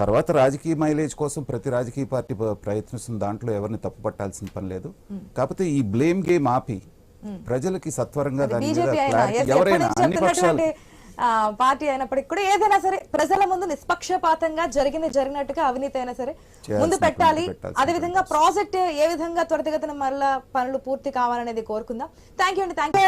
తర్వాత రాజకీయ మైలేజ్ కోసం ప్రతి రాజకీయ పార్టీ ప్రయత్నిస్తున్న దాంట్లో ఎవరిని తప్పు పట్టాల్సిన పని లేదు. కాకపోతే ఈ బ్లేమ్ గేమ్ ఆపి ప్రజలకి సత్వరంగా దాని మీద ఎవరైనా అన్ని పక్షాలు పార్టీ అయినప్పటికీ కూడా ఏదైనా సరే ప్రజల ముందు నిష్పక్షపాతంగా జరిగినట్టుగా అవినీతి అయినా సరే ముందు పెట్టాలి. అదేవిధంగా ప్రాజెక్ట్ ఏ విధంగా త్వరితగతిన మరలా పనులు పూర్తి కావాలనేది కోరుకుందాం. థ్యాంక్ యూ అండి.